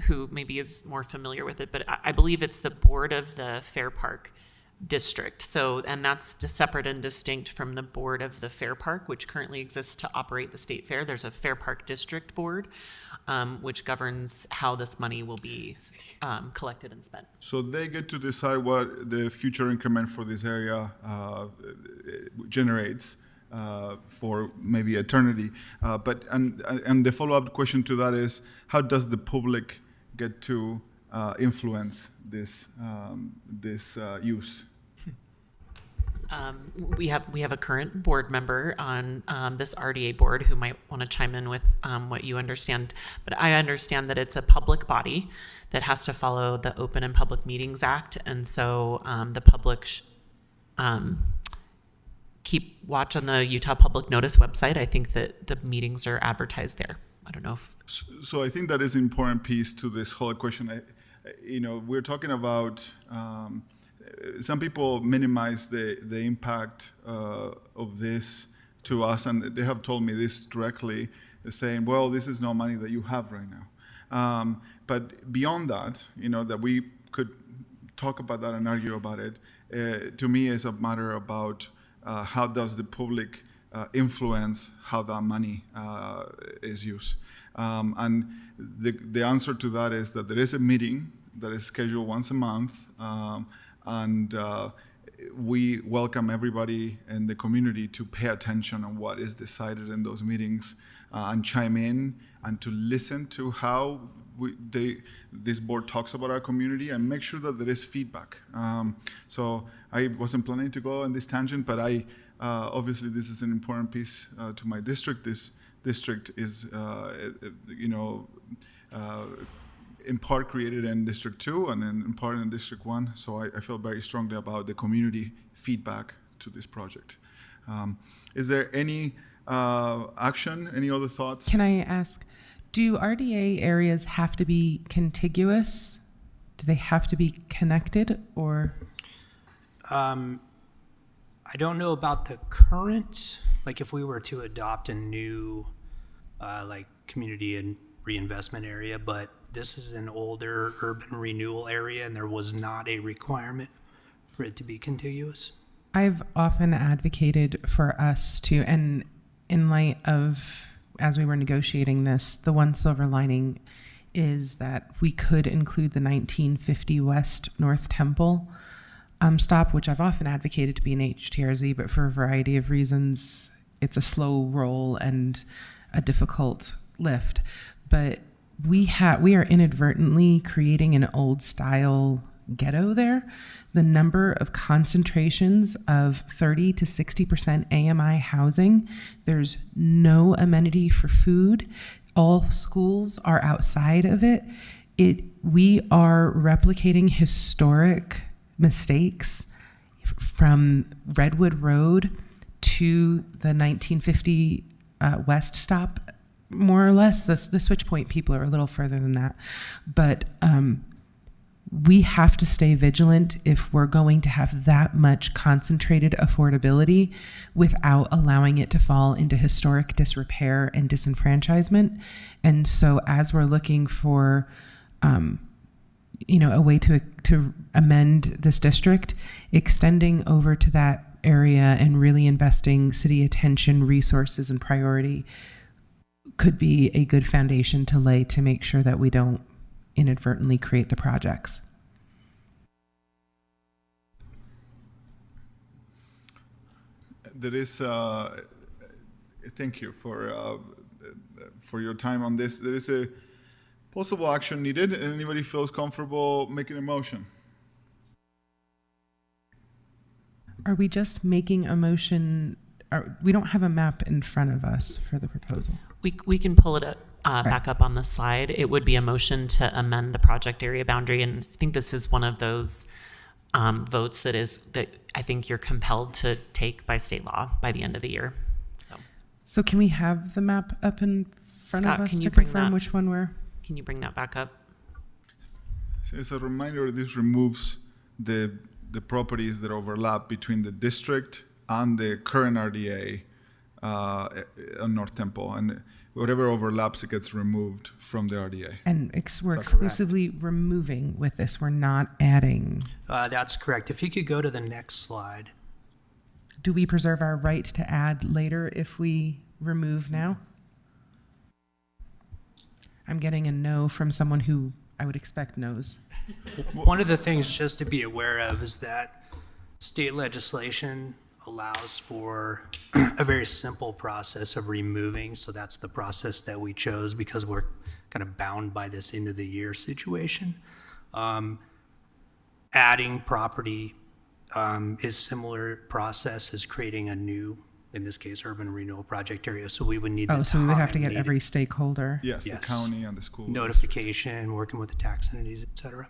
who maybe is more familiar with it. But I believe it's the board of the Fair Park District. So, and that's separate and distinct from the board of the Fair Park, which currently exists to operate the state fair. There's a Fair Park District board, which governs how this money will be collected and spent. So they get to decide what the future increment for this area generates. For maybe eternity, but the follow-up question to that is, how does the public get to influence this use? We have a current board member on this RDA board who might want to chime in with what you understand. But I understand that it's a public body that has to follow the Open and Public Meetings Act, and so the public keep watch on the Utah Public Notice website. I think that the meetings are advertised there. I don't know if. So I think that is an important piece to this whole equation. We're talking about some people minimize the impact of this to us, and they have told me this directly. They're saying, well, this is no money that you have right now. But beyond that, that we could talk about that and argue about it, to me is a matter about how does the public influence how that money is used. And the answer to that is that there is a meeting that is scheduled once a month, and we welcome everybody in the community to pay attention on what is decided in those meetings and chime in and to listen to how this board talks about our community and make sure that there is feedback. So I wasn't planning to go on this tangent, but obviously this is an important piece to my district. This district is, in part created in District 2 and then in part in District 1. So I feel very strongly about the community feedback to this project. Is there any action, any other thoughts? Can I ask, do RDA areas have to be contiguous? Do they have to be connected, or? I don't know about the current, like if we were to adopt a new community and reinvestment area, but this is an older urban renewal area and there was not a requirement for it to be contiguous. I've often advocated for us to, and in light of, as we were negotiating this, the one silver lining is that we could include the 1950 West North Temple stop, which I've often advocated to be an HTRZ, but for a variety of reasons, it's a slow roll and a difficult lift. But we are inadvertently creating an old style ghetto there. The number of concentrations of 30 to 60% AMI housing, there's no amenity for food. All schools are outside of it. We are replicating historic mistakes from Redwood Road to the 1950 West stop, more or less. The switch point people are a little further than that. But we have to stay vigilant if we're going to have that much concentrated affordability without allowing it to fall into historic disrepair and disenfranchisement. And so as we're looking for a way to amend this district, extending over to that area and really investing city attention, resources, and priority could be a good foundation to lay to make sure that we don't inadvertently create the projects. There is, thank you for your time on this. There is a possible action needed. Anybody feels comfortable making a motion? Are we just making a motion? We don't have a map in front of us for the proposal. We can pull it up, back up on the slide. It would be a motion to amend the project area boundary, and I think this is one of those votes that I think you're compelled to take by state law by the end of the year. So can we have the map up in front Scott, of us can you to bring confirm that? which one we're? Can you bring that back up? So as a reminder, this removes the properties that overlap between the district and the current RDA on North Temple, and whatever overlaps, it gets removed from the RDA. And we're exclusively removing with this. We're not adding. That's correct. If you could go to the next slide. Do we preserve our right to add later if we remove now? I'm getting a no from someone who I would expect knows. One of the things just to be aware of is that state legislation allows for a very simple process of removing. So that's the process that we chose because we're kind of bound by this end of the year situation. Adding property is similar process as creating a new, in this case, urban renewal project area. So we would need so we would have to get every stakeholder. Yes, the county and the school. Notification, working with the tax entities, et cetera.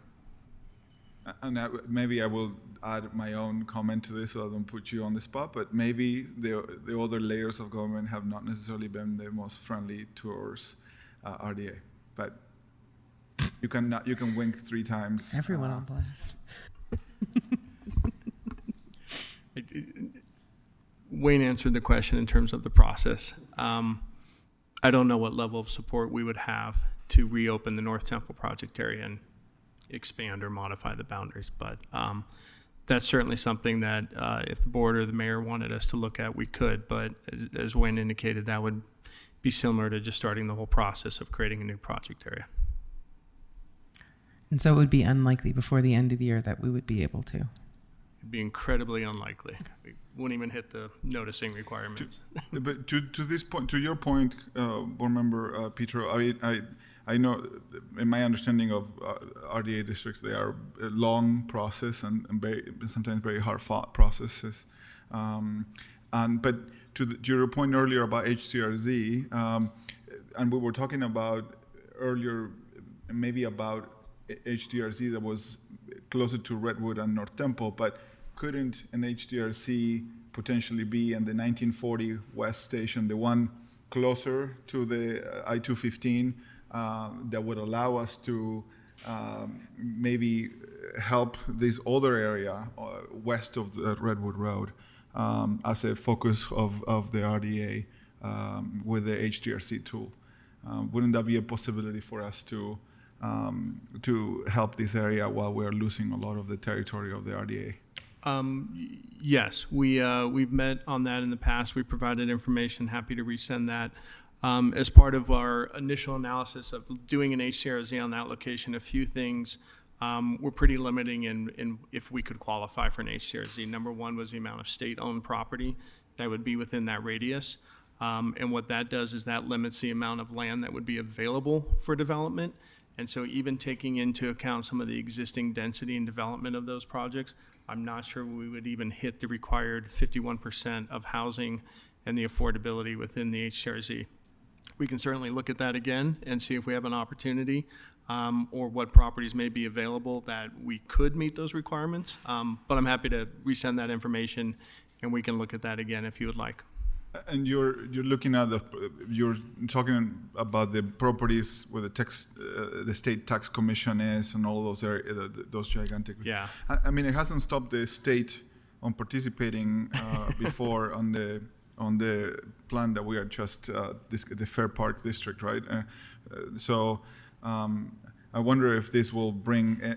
And maybe I will add my own comment to this so I don't put you on the spot, but maybe the other layers of government have not necessarily been the most friendly towards RDA. But you can wink 3 times. Everyone on blast. Wayne answered the question in terms of the process. I don't know what level of support we would have to reopen the North Temple project area and expand or modify the boundaries, but that's certainly something that if the board or the mayor wanted us to look at, we could, but as Wayne indicated, that would be similar to just starting the whole process of creating a new project area. And so it would be unlikely before the end of the year that we would be able to. It'd be incredibly unlikely. We wouldn't even hit the noticing requirements. But to this point, to your point, board member Petro, I know, in my understanding of RDA districts, they are a long process and sometimes very hard-fought processes. But to your point earlier about HCRZ, and we were talking about earlier, maybe about HDRZ that was closer to Redwood and North Temple, but couldn't an HDRC potentially be in the 1940 West Station, the one closer to the I-215 that would allow us to maybe help this other area west of the Redwood Road as a focus of the RDA with the HDRC tool? Wouldn't that be a possibility for us to help this area while we're losing a lot of the territory of the RDA? Yes, we've met on that in the past. We provided information, happy to resend that. As part of our initial analysis of doing an HCRZ on that location, a few things were pretty limiting in if we could qualify for an HCRZ. Number one was the amount of state-owned property that would be within that radius. And what that does is that limits the amount of land that would be available for development. And so even taking into account some of the existing density and development of those projects, I'm not sure we would even hit the required 51% of housing and the affordability within the HCRZ. We can certainly look at that again and see if we have an opportunity or what properties may be available that we could meet those requirements. But I'm happy to resend that information and we can look at that again if you would like. And you're looking at you're talking about the properties where the state tax commission is and all those those gigantic. Yeah. I mean, it hasn't stopped the state on participating before on the plan that we are just the Fair Park district, right? So I wonder if this will bring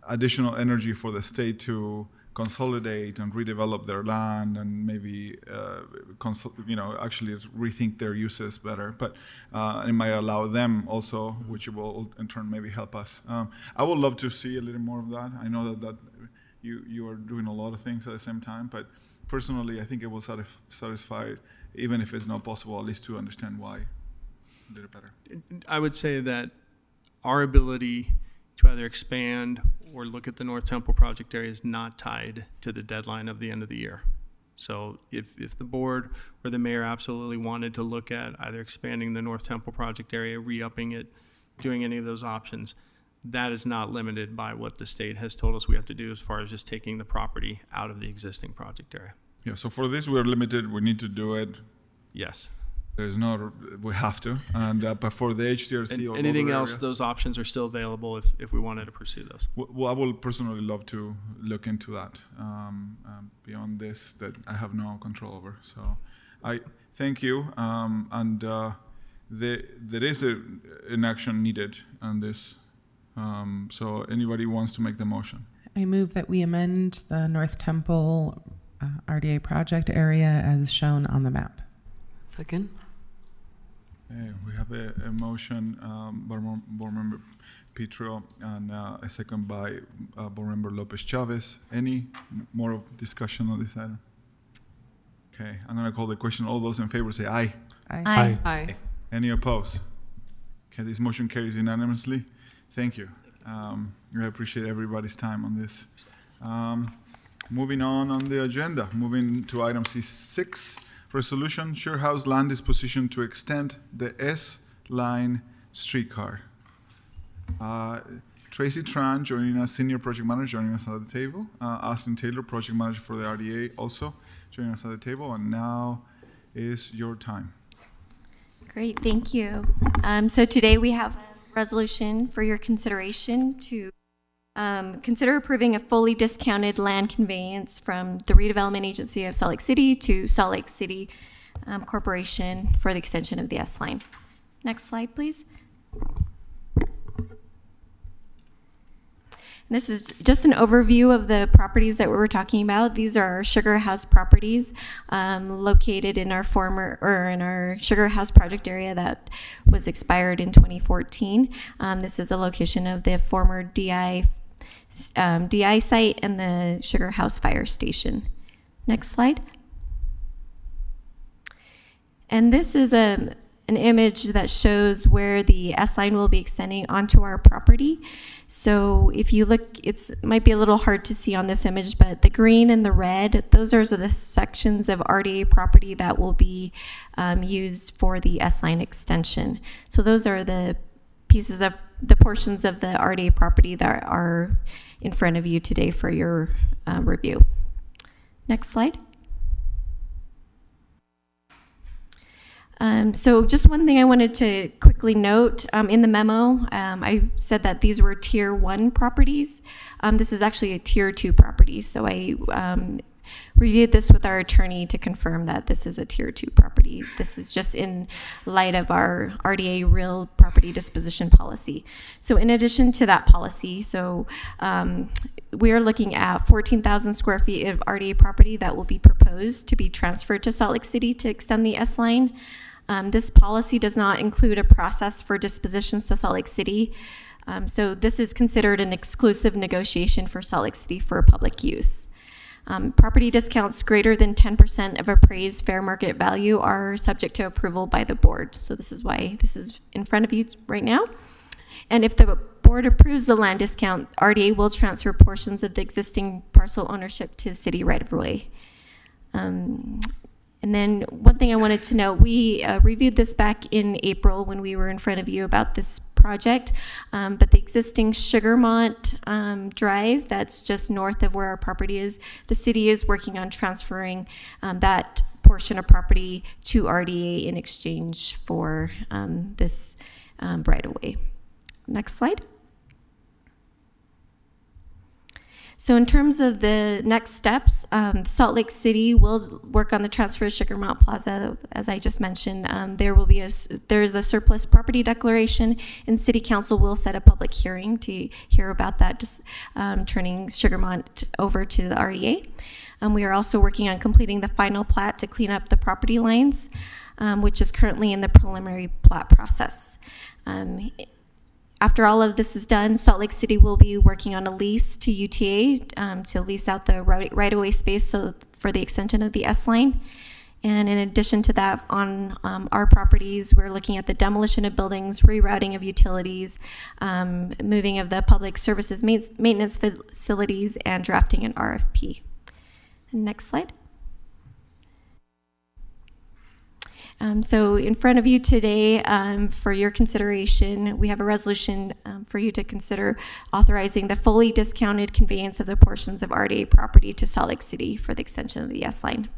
additional energy for the state to consolidate and redevelop their land and maybe actually rethink their uses better, but it might allow them also, which will in turn maybe help us. I would love to see a little more of that. I know that you are doing a lot of things at the same time, but personally I think it will satisfy, even if it's not possible, at least to understand why a little better. I would say that our ability to either expand or look at the North Temple project area is not tied to the deadline of the end of the year. So if the board or the mayor absolutely wanted to look at either expanding the North Temple project area, re-upping it, doing any of those options, that is not limited by what the state has told us we have to do as far as just taking the property out of the existing project area. Yeah, so for this we're limited, we need to do it. Yes. There's no, we have to, and but for the HDRC or anything else, areas, those options are still available if we wanted to pursue those. Well, I will personally love to look into that. Beyond this, that I have no control over. So, I thank you. And there is an action needed on this. So, anybody wants to make the motion? I move that we amend the North Temple RDA project area as shown on the map. Second. Okay, we have a motion, Board Member Petro, and a second by Board Member Lopez Chavez. Any more of discussion on this item? Okay, I'm going to call the question. All those in favor say aye. Aye. Aye. Aye. Any opposed? Okay, this motion carries unanimously. Thank you. I appreciate everybody's time on this. Moving on the agenda, moving to item C6. Resolution, Sharehouse land disposition to extend the S-Line streetcar. Tracy Tran joining us, Senior Project Manager, joining us at the table. Austin Taylor, Project Manager for the RDA, also joining us at the table. And now is your time. Great, thank you. So today we have a resolution for your consideration to consider approving a fully discounted land conveyance from the Redevelopment Agency of Salt Lake City to Salt Lake City Corporation for the extension of the S-Line. Next slide, please. This is just an overview of the properties that we were talking about. These are our Sugar House properties located in our in our Sugar House project area that was expired in 2014. This is the location of the former DI site and the Sugar House fire station. Next slide. And this is an image that shows where the S-Line will be extending onto our property. So if you look, it might be a little hard to see on this image, but the green and the red, those are the sections of RDA property that will be used for the S-Line extension. So those are the pieces of the portions of the RDA property that are in front of you today for your review. Next slide. So just one thing I wanted to quickly note, in the memo, I said that these were tier 1 properties. This is actually a tier 2 property. So I reviewed this with our attorney to confirm that this is a tier 2 property. This is just in light of our RDA real property disposition policy. So in addition to that policy, we are looking at 14,000 square feet of RDA property that will be proposed to be transferred to Salt Lake City to extend the S-Line. This policy does not include a process for dispositions to Salt Lake City. So this is considered an exclusive negotiation for Salt Lake City for public use. Property discounts greater than 10% of appraised fair market value are subject to approval by the board. So this is why this is in front of you right now. And if the board approves the land discount, RDA will transfer portions of the existing parcel ownership to city right-of-way. And then one thing I wanted to note, we reviewed this back in April when we were in front of you about this project, but the existing Sugarmont Drive, that's just north of where our property is, the city is working on transferring that portion of property to RDA in exchange for this right-of-way. Next slide. So in terms of the next steps, Salt Lake City will work on the transfer of Sugarmont Plaza, as I just mentioned. There's a surplus property declaration, and City Council will set a public hearing to hear about that, turning Sugarmont over to the RDA. We are also working on completing the final plat to clean up the property lines, which is currently in the preliminary plat process. After all of this is done, Salt Lake City will be working on a lease to UTA to lease out the right-of-way space for the extension of the S-Line. And in addition to that, on our properties, we're looking at the demolition of buildings, rerouting of utilities, moving of the public services maintenance facilities, and drafting an RFP. Next slide. So in front of you today, for your consideration, we have a resolution for you to consider authorizing the fully discounted conveyance of the portions of RDA property to Salt Lake City for the extension of the S-Line.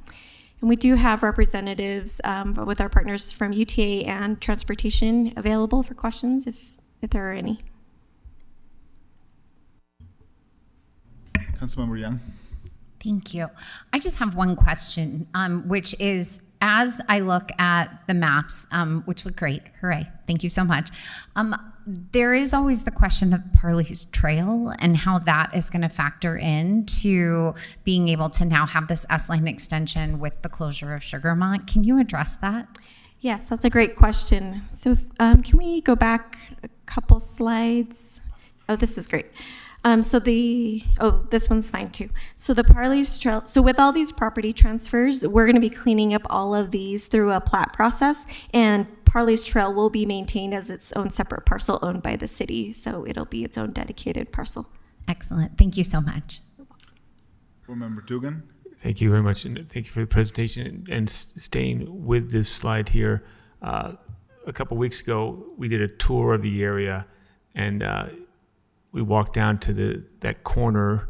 And we do have representatives with our partners from UTA and Transportation available for questions if there are any. Councilmember Young. Thank you. I just have one question, which is, as I look at the maps, which look great, hooray, thank you so much. There is always the question of Parley's Trail and how that is going to factor into being able to now have this S-Line extension with the closure of Sugarmont. Can you address that? Yes, that's a great question. So can we go back a couple slides? Oh, this is great. This one's fine too. So the Parley's Trail, so with all these property transfers, we're going to be cleaning up all of these through a plat process, and Parley's Trail will be maintained as its own separate parcel owned by the city. So it'll be its own dedicated parcel. Excellent. Thank you so much. Board Member Dugan. Thank you very much, and thank you for the presentation and staying with this slide here. A couple weeks ago, we did a tour of the area, and we walk down to that corner.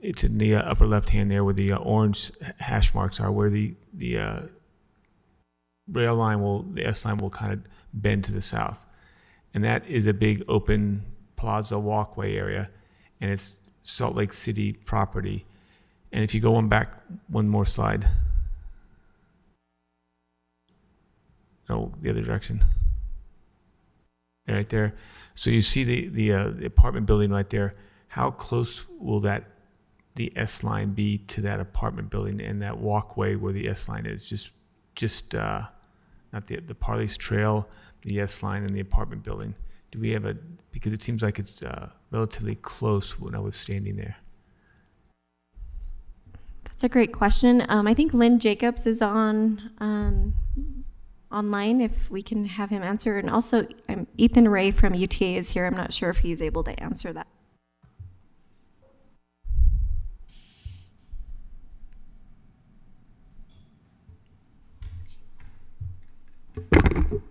It's in the upper left hand there where the orange hash marks are, where the rail line the S line will kind of bend to the south. And that is a big open plaza walkway area, and it's Salt Lake City property. And if you go one more slide. No, the other direction. Right there. So you see the apartment building right there. How close will the S line be to that apartment building and that walkway where the S line is? Just not the Parley's Trail, the S line, and the apartment building. Do we have because it seems like it's relatively close when I was standing there. That's a great question. I think Lynn Jacobs is online, if we can have him answer. And also Ethan Ray from UTA is here. I'm not sure if he's able to answer that.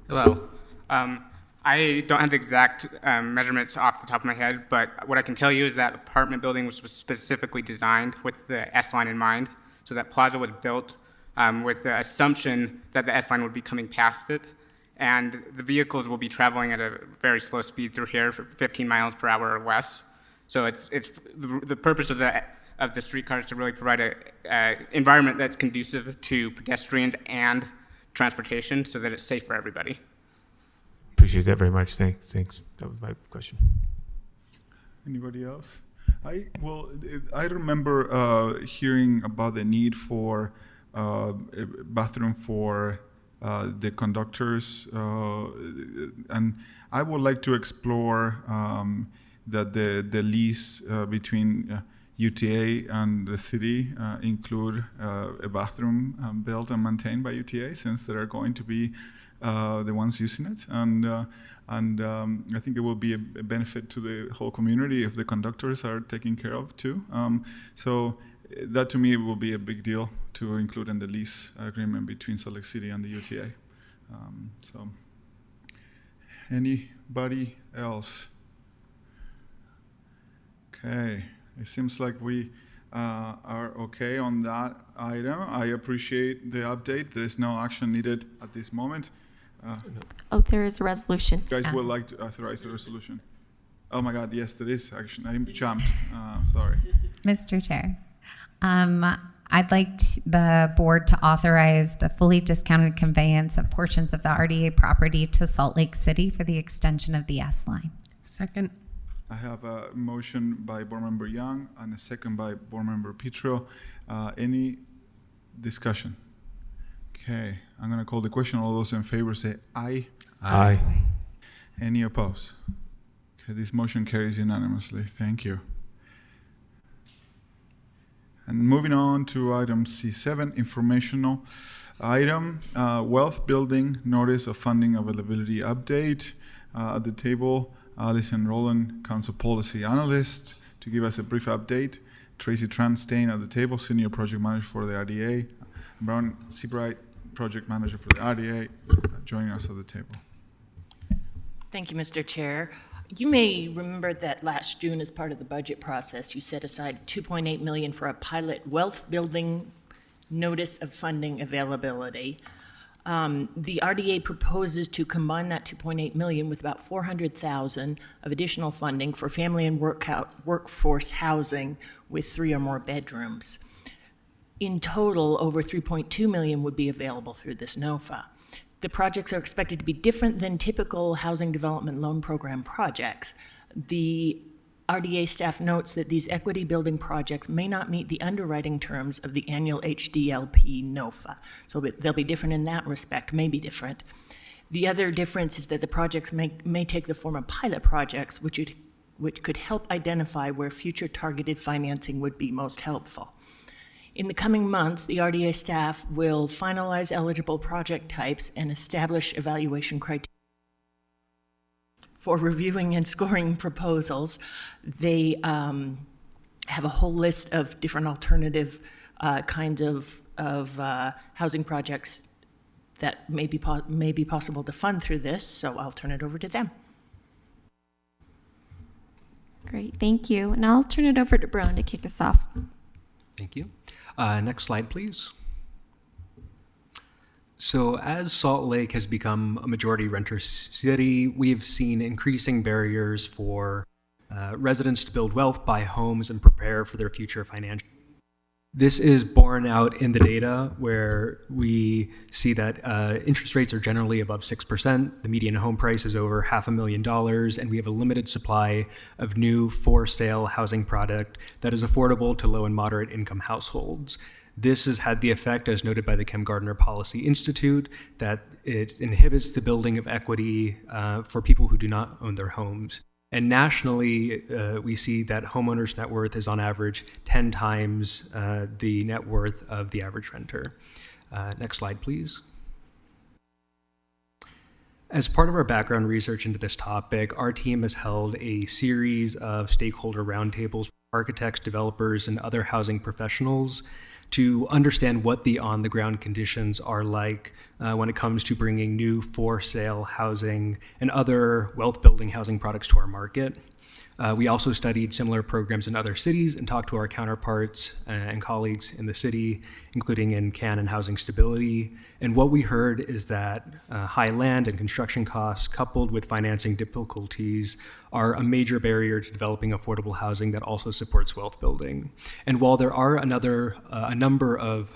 Hello. I don't have the exact measurements off the top of my head, but what I can tell you is that apartment building was specifically designed with the S-line in mind. So that plaza was built with the assumption that the S-line would be coming past it, and the vehicles will be traveling at a very slow speed through here, for 15 miles per hour or less. So it's the purpose of the streetcar is to really provide a environment that's conducive to pedestrians and transportation, so that it's safe for everybody. Appreciate that very much. Thanks. That was my question. Anybody else? I remember hearing about the need for a bathroom for the conductors, and I would like to explore that the lease between UTA and the city include a bathroom built and maintained by UTA, since they are going to be the ones using it, and I think it will be a benefit to the whole community if the conductors are taken care of too. So that to me will be a big deal to include in the lease agreement between Salt Lake City and the UTA. So anybody else? Okay, it seems like we are okay on that item. I appreciate the update. There is no action needed at this moment. There is a resolution. You guys would like to authorize the resolution? Oh my God, yes, there is action. I jumped. Sorry. Mr. Chair, I'd like the board to authorize the fully discounted conveyance of portions of the RDA property to Salt Lake City for the extension of the S line. Second. I have a motion by Board Member Young and a second by Board Member Petro. Any discussion? Okay, I'm going to call the question. All those in favor say aye. Aye. Any opposed? Okay, this motion carries unanimously. Thank you. And moving on to item C7, informational item, wealth building notice of funding availability update. At the table, Alison Rowland, Council Policy Analyst, to give us a brief update. Tracy Tran staying at the table, Senior Project Manager for the RDA. Brown Seabright, Project Manager for the RDA, joining us at the table. Thank you, Mr. Chair. You may remember that last June, as part of the budget process, you set aside $2.8 million for a pilot wealth building notice of funding availability. The RDA proposes to combine that $2.8 million with about $400,000 of additional funding for family and workforce housing with 3 or more bedrooms. In total, over $3.2 million would be available through this NOFA. The projects are expected to be different than typical Housing Development Loan Program projects. The RDA staff notes that these equity building projects may not meet the underwriting terms of the annual HDLP NOFA. So they'll be different in that respect, may be different. The other difference is that the projects may take the form of pilot projects, which could help identify where future targeted financing would be most helpful. In the coming months, the RDA staff will finalize eligible project types and establish evaluation criteria for reviewing and scoring proposals. They have a whole list of different alternative kinds of housing projects that may be possible to fund through this, so I'll turn it over to them. Great, thank you. And I'll turn it over to Brown to kick us off. Thank you. Next slide, please. So as Salt Lake has become a majority renter city, we've seen increasing barriers for residents to build wealth, buy homes, and prepare for their future financial. This is borne out in the data where we see that interest rates are generally above 6%, the median home price is over $500,000, and we have a limited supply of new for-sale housing product that is affordable to low and moderate income households. This has had the effect, as noted by the Kim Gardner Policy Institute, that it inhibits the building of equity for people who do not own their homes. And nationally, we see that homeowners' net worth is on average 10 times the net worth of the average renter. Next slide, please. As part of our background research into this topic, our team has held a series of stakeholder roundtables with architects, developers, and other housing professionals to understand what the on-the-ground conditions are like when it comes to bringing new for-sale housing and other wealth-building housing products to our market. We also studied similar programs in other cities and talked to our counterparts and colleagues in the city, including in CAN and Housing Stability. And what we heard is that high land and construction costs coupled with financing difficulties are a major barrier to developing affordable housing that also supports wealth building. And while there are a number of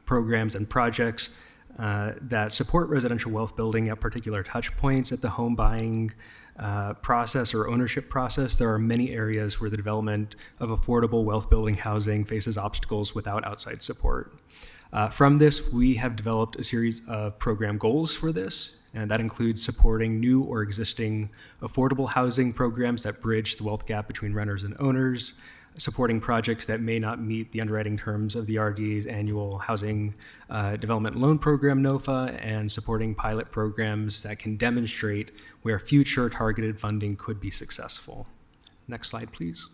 programs and projects that support residential wealth building at particular touch points at the home buying process or ownership process, there are many areas where the development of affordable wealth building housing faces obstacles without outside support. From this, we have developed a series of program goals for this, and that includes supporting new or existing affordable housing programs that bridge the wealth gap between renters and owners, supporting projects that may not meet the underwriting terms of the RDA's annual Housing Development Loan Program, NOFA, and supporting pilot programs that can demonstrate where future targeted funding could be successful. Next slide, please.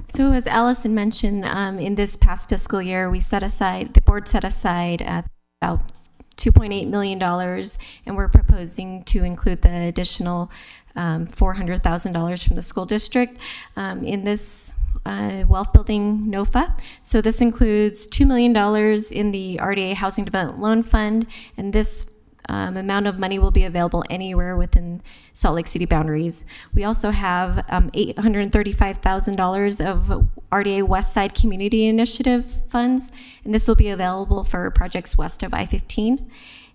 So as Allison mentioned, in this past fiscal year, the board set aside about $2.8 million, and we're proposing to include the additional $400,000 from the school district in this wealth building NOFA. So this includes $2 million in the RDA Housing Development Loan Fund, and this amount of money will be available anywhere within Salt Lake City boundaries. We also have $835,000 of RDA West Side Community Initiative funds, and this will be available for projects west of I-15.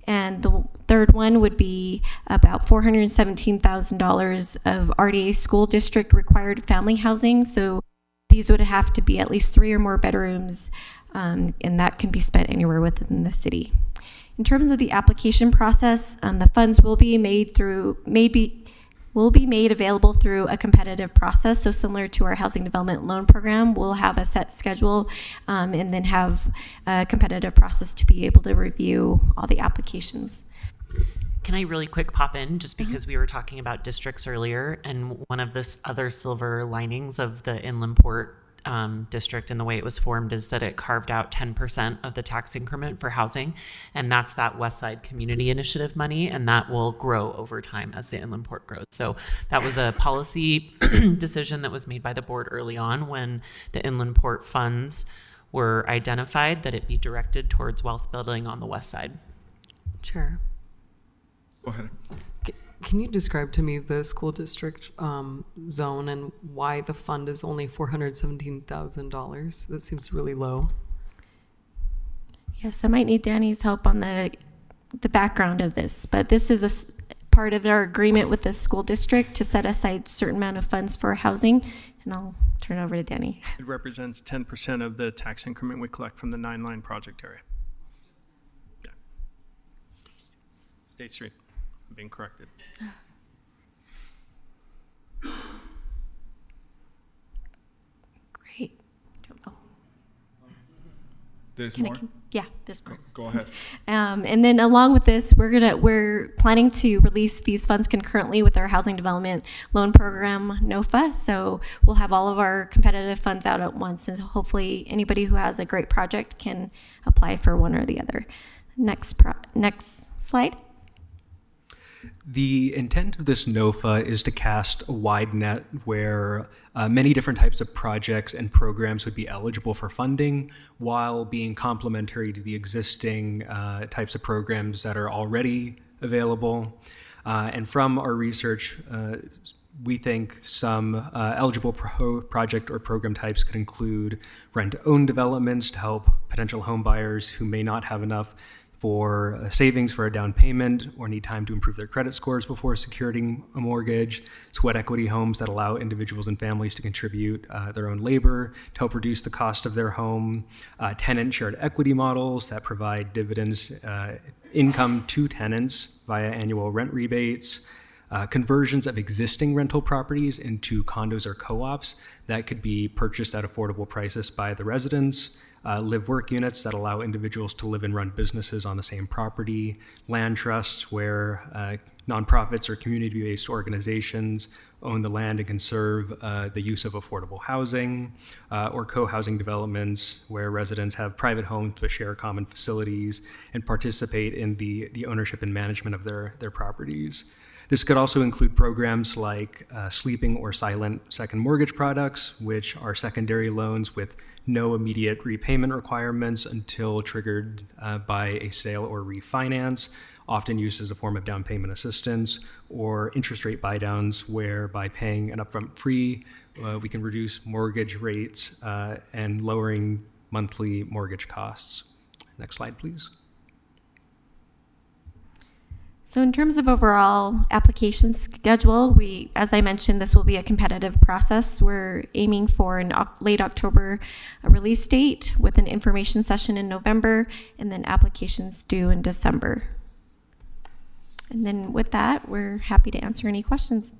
And the third one would be about $417,000 of RDA school district required family housing. So these would have to be at least 3 or more bedrooms, and that can be spent anywhere within the city. In terms of the application process, the funds will be made available through a competitive process. So similar to our housing development loan program, we'll have a set schedule and then have a competitive process to be able to review all the applications. Can I really quick pop in just because we were talking about districts earlier, and one of the other silver linings of the Inland Port district and the way it was formed is that it carved out 10% of the tax increment for housing, and that's that West Side Community Initiative money, and that will grow over time as the Inland Port grows. So that was a policy decision that was made by the board early on when the Inland Port funds were identified, that it be directed towards wealth building on the west side. Chair. Go ahead. Can you describe to me the school district zone and why the fund is only $417,000? That seems really low. Yes, I might need Danny's help on the background of this, but this is a part of our agreement with the school district to set aside a certain amount of funds for housing, and I'll turn it over to Danny. It represents 10% of the tax increment we collect from the 9-line project area. Yeah. State Street. I'm being corrected. Great. There's more? Yeah, there's more. Go ahead. And then along with this, we're planning to release these funds concurrently with our housing development loan program, NOFA. So we'll have all of our competitive funds out at once, and hopefully anybody who has a great project can apply for one or the other. Next slide. The intent of this NOFA is to cast a wide net where many different types of projects and programs would be eligible for funding while being complementary to the existing types of programs that are already available. And from our research, we think some eligible project or program types could include rent-to-own developments to help potential home buyers who may not have enough for savings for a down payment or need time to improve their credit scores before securing a mortgage, sweat equity homes that allow individuals and families to contribute their own labor to help reduce the cost of their home, tenant shared equity models that provide dividends income to tenants via annual rent rebates, conversions of existing rental properties into condos or co-ops that could be purchased at affordable prices by the residents, live-work units that allow individuals to live and run businesses on the same property, land trusts where nonprofits or community-based organizations own the land and can serve the use of affordable housing, or co-housing developments where residents have private homes but share common facilities and participate in the ownership and management of their properties. This could also include programs like sleeping or silent second mortgage products, which are secondary loans with no immediate repayment requirements until triggered by a sale or refinance, often used as a form of down payment assistance, or interest rate buydowns, where by paying an upfront fee, we can reduce mortgage rates and lowering monthly mortgage costs. Next slide, please. So in terms of overall application schedule, as I mentioned, this will be a competitive process. We're aiming for an late October release date with an information session in November, and then applications due in December. And then with that, we're happy to answer any questions.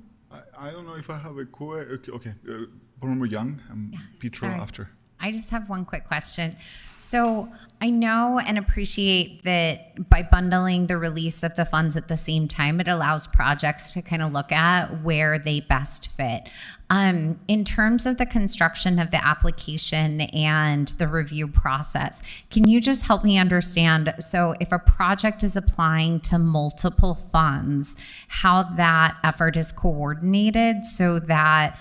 I don't know if I have a question. Okay, Board Member Young and Petro after. I just have one quick question. So I know and appreciate that by bundling the release of the funds at the same time, it allows projects to kind of look at where they best fit. In terms of the construction of the application and the review process, can you just help me understand, so if a project is applying to multiple funds, how that effort is coordinated so that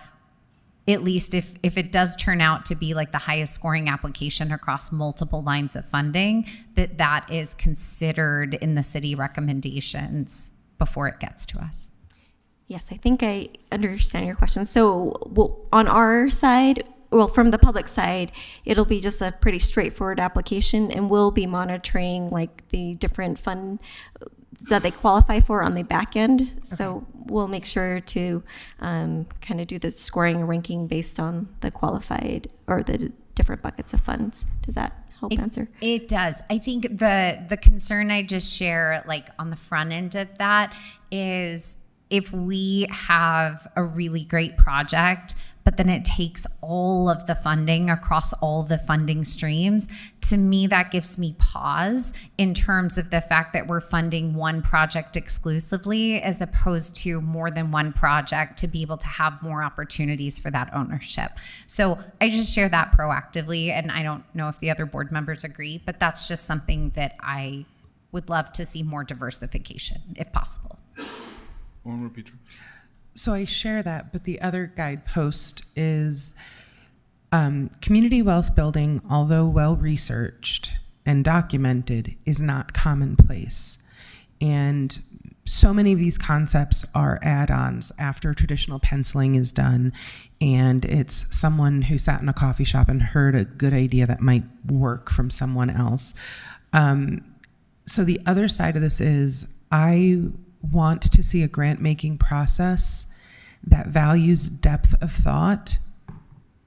at least if it does turn out to be like the highest scoring application across multiple lines of funding, that is considered in the city recommendations before it gets to us? Yes, I think I understand your question. So on our side, from the public side, it'll be just a pretty straightforward application, and we'll be monitoring like the different funds that they qualify for on the back end. Okay. So we'll make sure to kind of do the scoring and ranking based on the qualified or the different buckets of funds. Does that help answer? It does. I think the concern I just share, like on the front end of that, is if we have a really great project, but then it takes all of the funding across all the funding streams, to me, that gives me pause in terms of the fact that we're funding one project exclusively as opposed to more than one project to be able to have more opportunities for that ownership. So I just share that proactively, and I don't know if the other board members agree, but that's just something that I would love to see more diversification, if possible. One more, Peter. So I share that, but the other guidepost is community wealth building, although well-researched and documented, is not commonplace. And so many of these concepts are add-ons after traditional penciling is done, and it's someone who sat in a coffee shop and heard a good idea that might work from someone else. So the other side of this is I want to see a grant-making process that values depth of thought,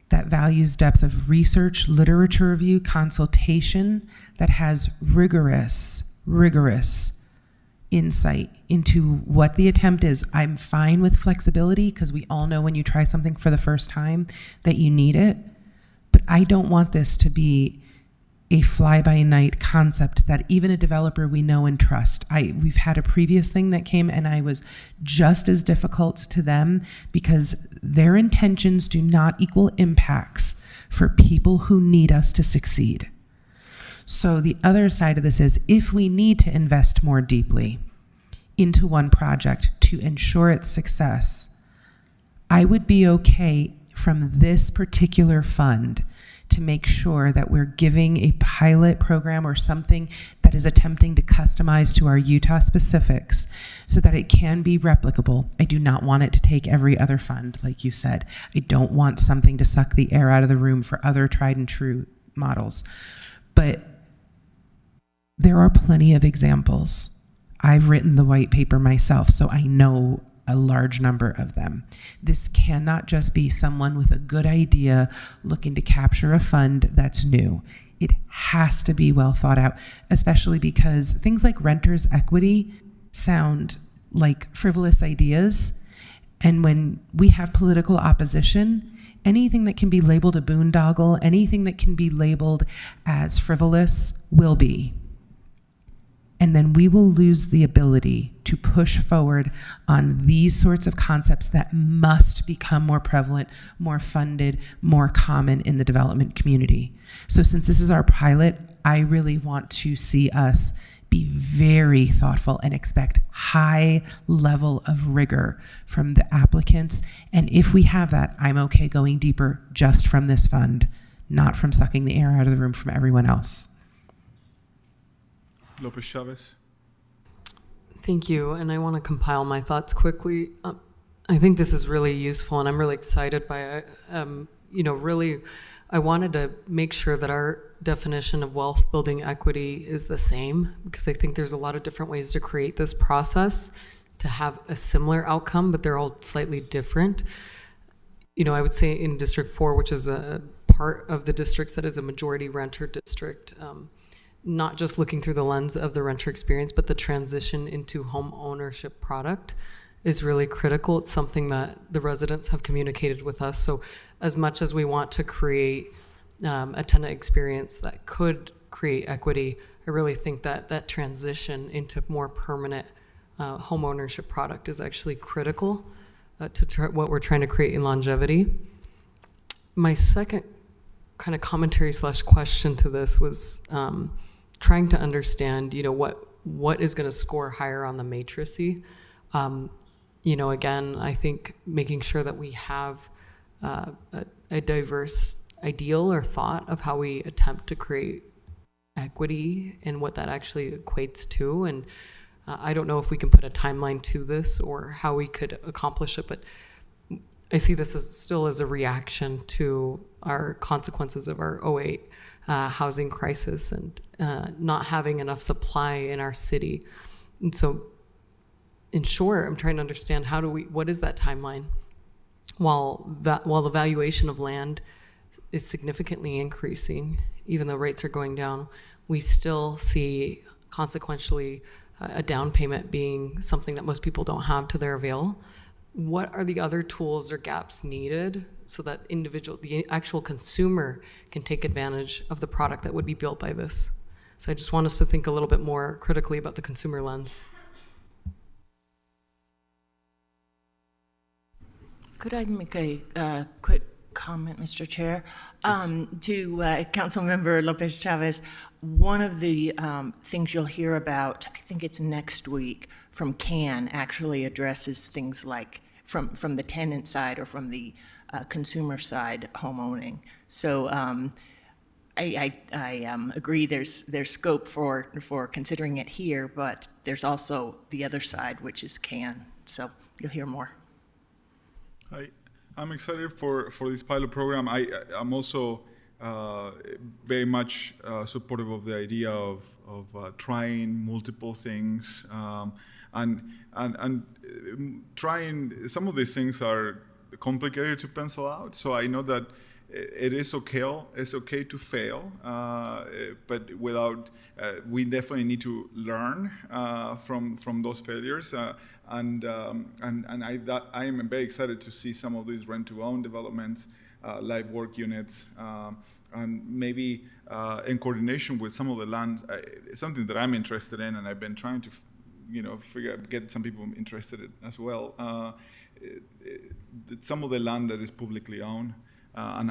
that values depth of research, literature review, consultation, that has rigorous insight into what the attempt is. I'm fine with flexibility because we all know when you try something for the first time that you need it, but I don't want this to be a fly-by-night concept that even a developer we know and trust. We've had a previous thing that came and I was just as difficult to them because their intentions do not equal impacts for people who need us to succeed. So the other side of this is if we need to invest more deeply, into one project to ensure its success, I would be okay from this particular fund to make sure that we're giving a pilot program or something that is attempting to customize to our Utah specifics so that it can be replicable. I do not want it to take every other fund, like you said. I don't want something to suck the air out of the room for other tried and true models. But there are plenty of examples. I've written the white paper myself, so I know a large number of them. This cannot just be someone with a good idea looking to capture a fund that's new. It has to be well thought out, especially because things like renter's equity sound like frivolous ideas. And when we have political opposition, anything that can be labeled a boondoggle, anything that can be labeled as frivolous will be. And then we will lose the ability to push forward on these sorts of concepts that must become more prevalent, more funded, more common in the development community. So since this is our pilot, I really want to see us be very thoughtful and expect high level of rigor from the applicants. And if we have that, I'm okay going deeper just from this fund, not from sucking the air out of the room from everyone else. Lopez Chavez. Thank you, and I want to compile my thoughts quickly. I think this is really useful, and I'm really excited by it. Really, I wanted to make sure that our definition of wealth building equity is the same, because I think there's a lot of different ways to create this process to have a similar outcome, but they're all slightly different. I would say in District 4, which is a part of the districts that is a majority renter district, not just looking through the lens of the renter experience, but the transition into home ownership product is really critical. It's something that the residents have communicated with us. So as much as we want to create a tenant experience that could create equity, I really think that that transition into more permanent home ownership product is actually critical to what we're trying to create in longevity. My second kind of commentary / question to this was trying to understand, what is going to score higher on the matricy. Again, I think making sure that we have a diverse ideal or thought of how we attempt to create equity and what that actually equates to. And I don't know if we can put a timeline to this or how we could accomplish it, but I see this still as a reaction to our consequences of our 2008 housing crisis and not having enough supply in our city. And so in short, I'm trying to understand what is that timeline? While the valuation of land is significantly increasing, even though rates are going down, we still see consequentially a down payment being something that most people don't have to their avail. What are the other tools or gaps needed so that the actual consumer can take advantage of the product that would be built by this? So I just want us to think a little bit more critically about the consumer lens. Could I make a quick comment, Mr. Chair? To Councilmember Lopez Chavez, one of the things you'll hear about, I think it's next week, from CAN actually addresses things like from the tenant side or from the consumer side, home owning. So I agree there's scope for considering it here, but there's also the other side, which is CAN. So you'll hear more. I'm excited for this pilot program. I'm also very much supportive of the idea of trying multiple things and trying. Some of these things are complicated to pencil out, so I know that it is okay. It's okay to fail, but we definitely need to learn from those failures. And I am very excited to see some of these rent-to-own developments, live work units, and maybe in coordination with some of the land. Something that I'm interested in, and I've been trying to, get some people interested in as well. Some of the land that is publicly owned and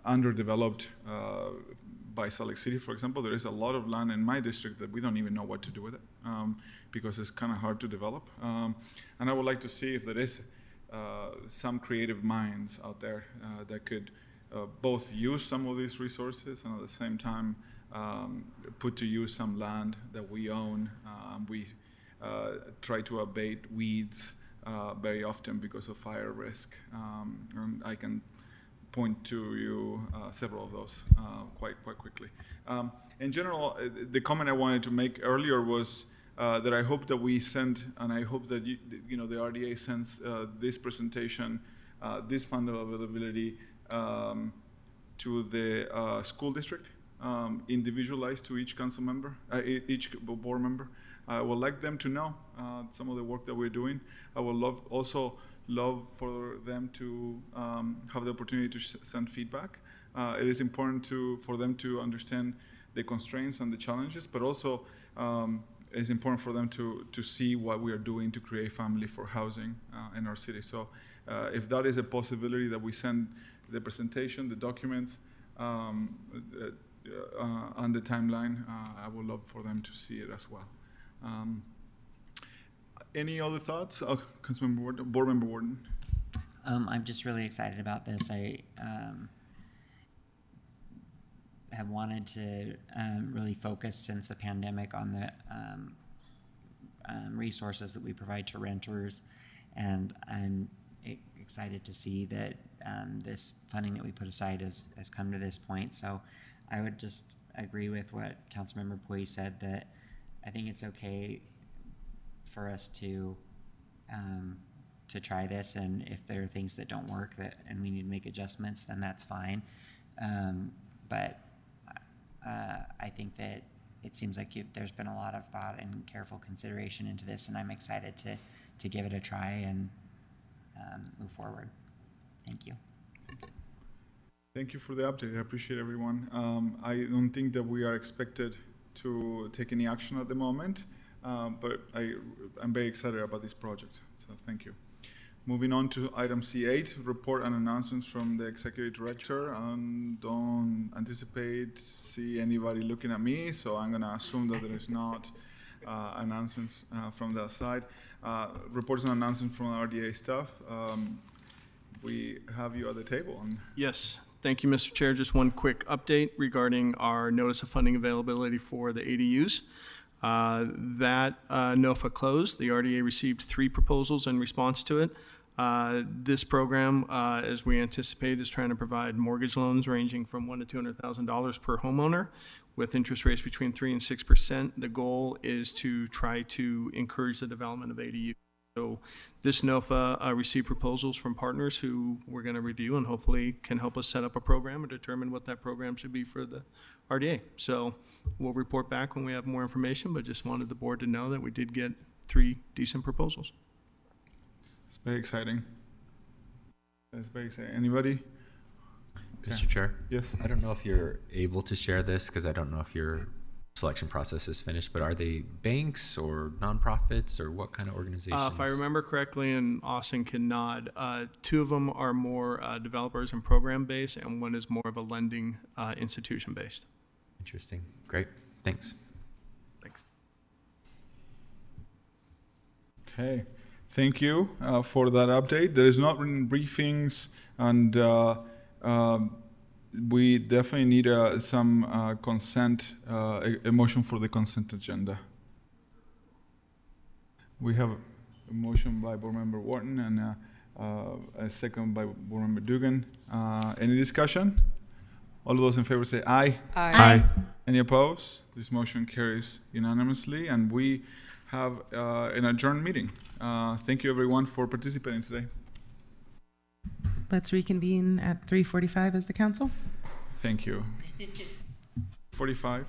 underdeveloped by Salt Lake City, for example, there is a lot of land in my district that we don't even know what to do with it because it's kind of hard to develop. And I would like to see if there is some creative minds out there that could both use some of these resources and at the same time put to use some land that we own. We try to abate weeds very often because of fire risk. And I can point to you several of those quite quickly. In general, the comment I wanted to make earlier was that I hope that we send, and I hope that the RDA sends this presentation, this fund availability to the school district, individualized to each council member, each board member. I would like them to know some of the work that we're doing. I would also love for them to have the opportunity to send feedback. It is important for them to understand the constraints and the challenges, but also it's important for them to see what we are doing to create family for housing in our city. So if that is a possibility that we send the presentation, the documents, on the timeline, I would love for them to see it as well. Any other thoughts? Councilmember Warden, Board Member Warden. I'm just really excited about this. I have wanted to really focus since the pandemic on the resources that we provide to renters, and I'm excited to see that this funding that we put aside has come to this point. So I would just agree with what Councilmember Pui said, that I think it's okay for us to try this, and if there are things that don't work and we need to make adjustments, then that's fine. But I think that it seems like there's been a lot of thought and careful consideration into this, and I'm excited to give it a try and move forward. Thank you. Thank you for the update. I appreciate everyone. I don't think that we are expected to take any action at the moment, but I'm very excited about this project, so thank you. Moving on to item C8, report and announcements from the executive director. Don't see anybody looking at me, so I'm gonna assume that there is not announcements from that side. Reports and announcements from RDA staff. We have you at the table. Yes. Thank you, Mr. Chair. Just one quick update regarding our notice of funding availability for the ADUs. That NOFA closed. The RDA received 3 proposals in response to it. This program, as we anticipate, is trying to provide mortgage loans ranging from $100,000 to $200,000 per homeowner, with interest rates between 3% and 6%. The goal is to try to encourage the development of ADUs. So this NOFA received proposals from partners who we're going to review and hopefully can help us set up a program or determine what that program should be for the RDA. So we'll report back when we have more information, but just wanted the board to know that we did get 3 decent proposals. It's very exciting. It's very exciting. Anybody? Mr. Chair? Yes. I don't know if you're able to share this because I don't know if your selection process is finished, but are they banks or nonprofits or what kind of organizations? If I remember correctly, and Austin can nod, 2 of them are more developers and program based, and 1 is more of a lending institution based. Interesting. Great. Thanks. Thanks. Okay. Thank you for that update. There is not written briefings, and we definitely need some consent, a motion for the consent agenda. We have a motion by Board Member Wharton and a second by Board Member Dugan. Any discussion? All of those in favor say aye. Aye. Aye. Any opposed? This motion carries unanimously, and we have an adjourned meeting. Thank you everyone for participating today. Let's reconvene at 3:45 as the council. Thank you. 45.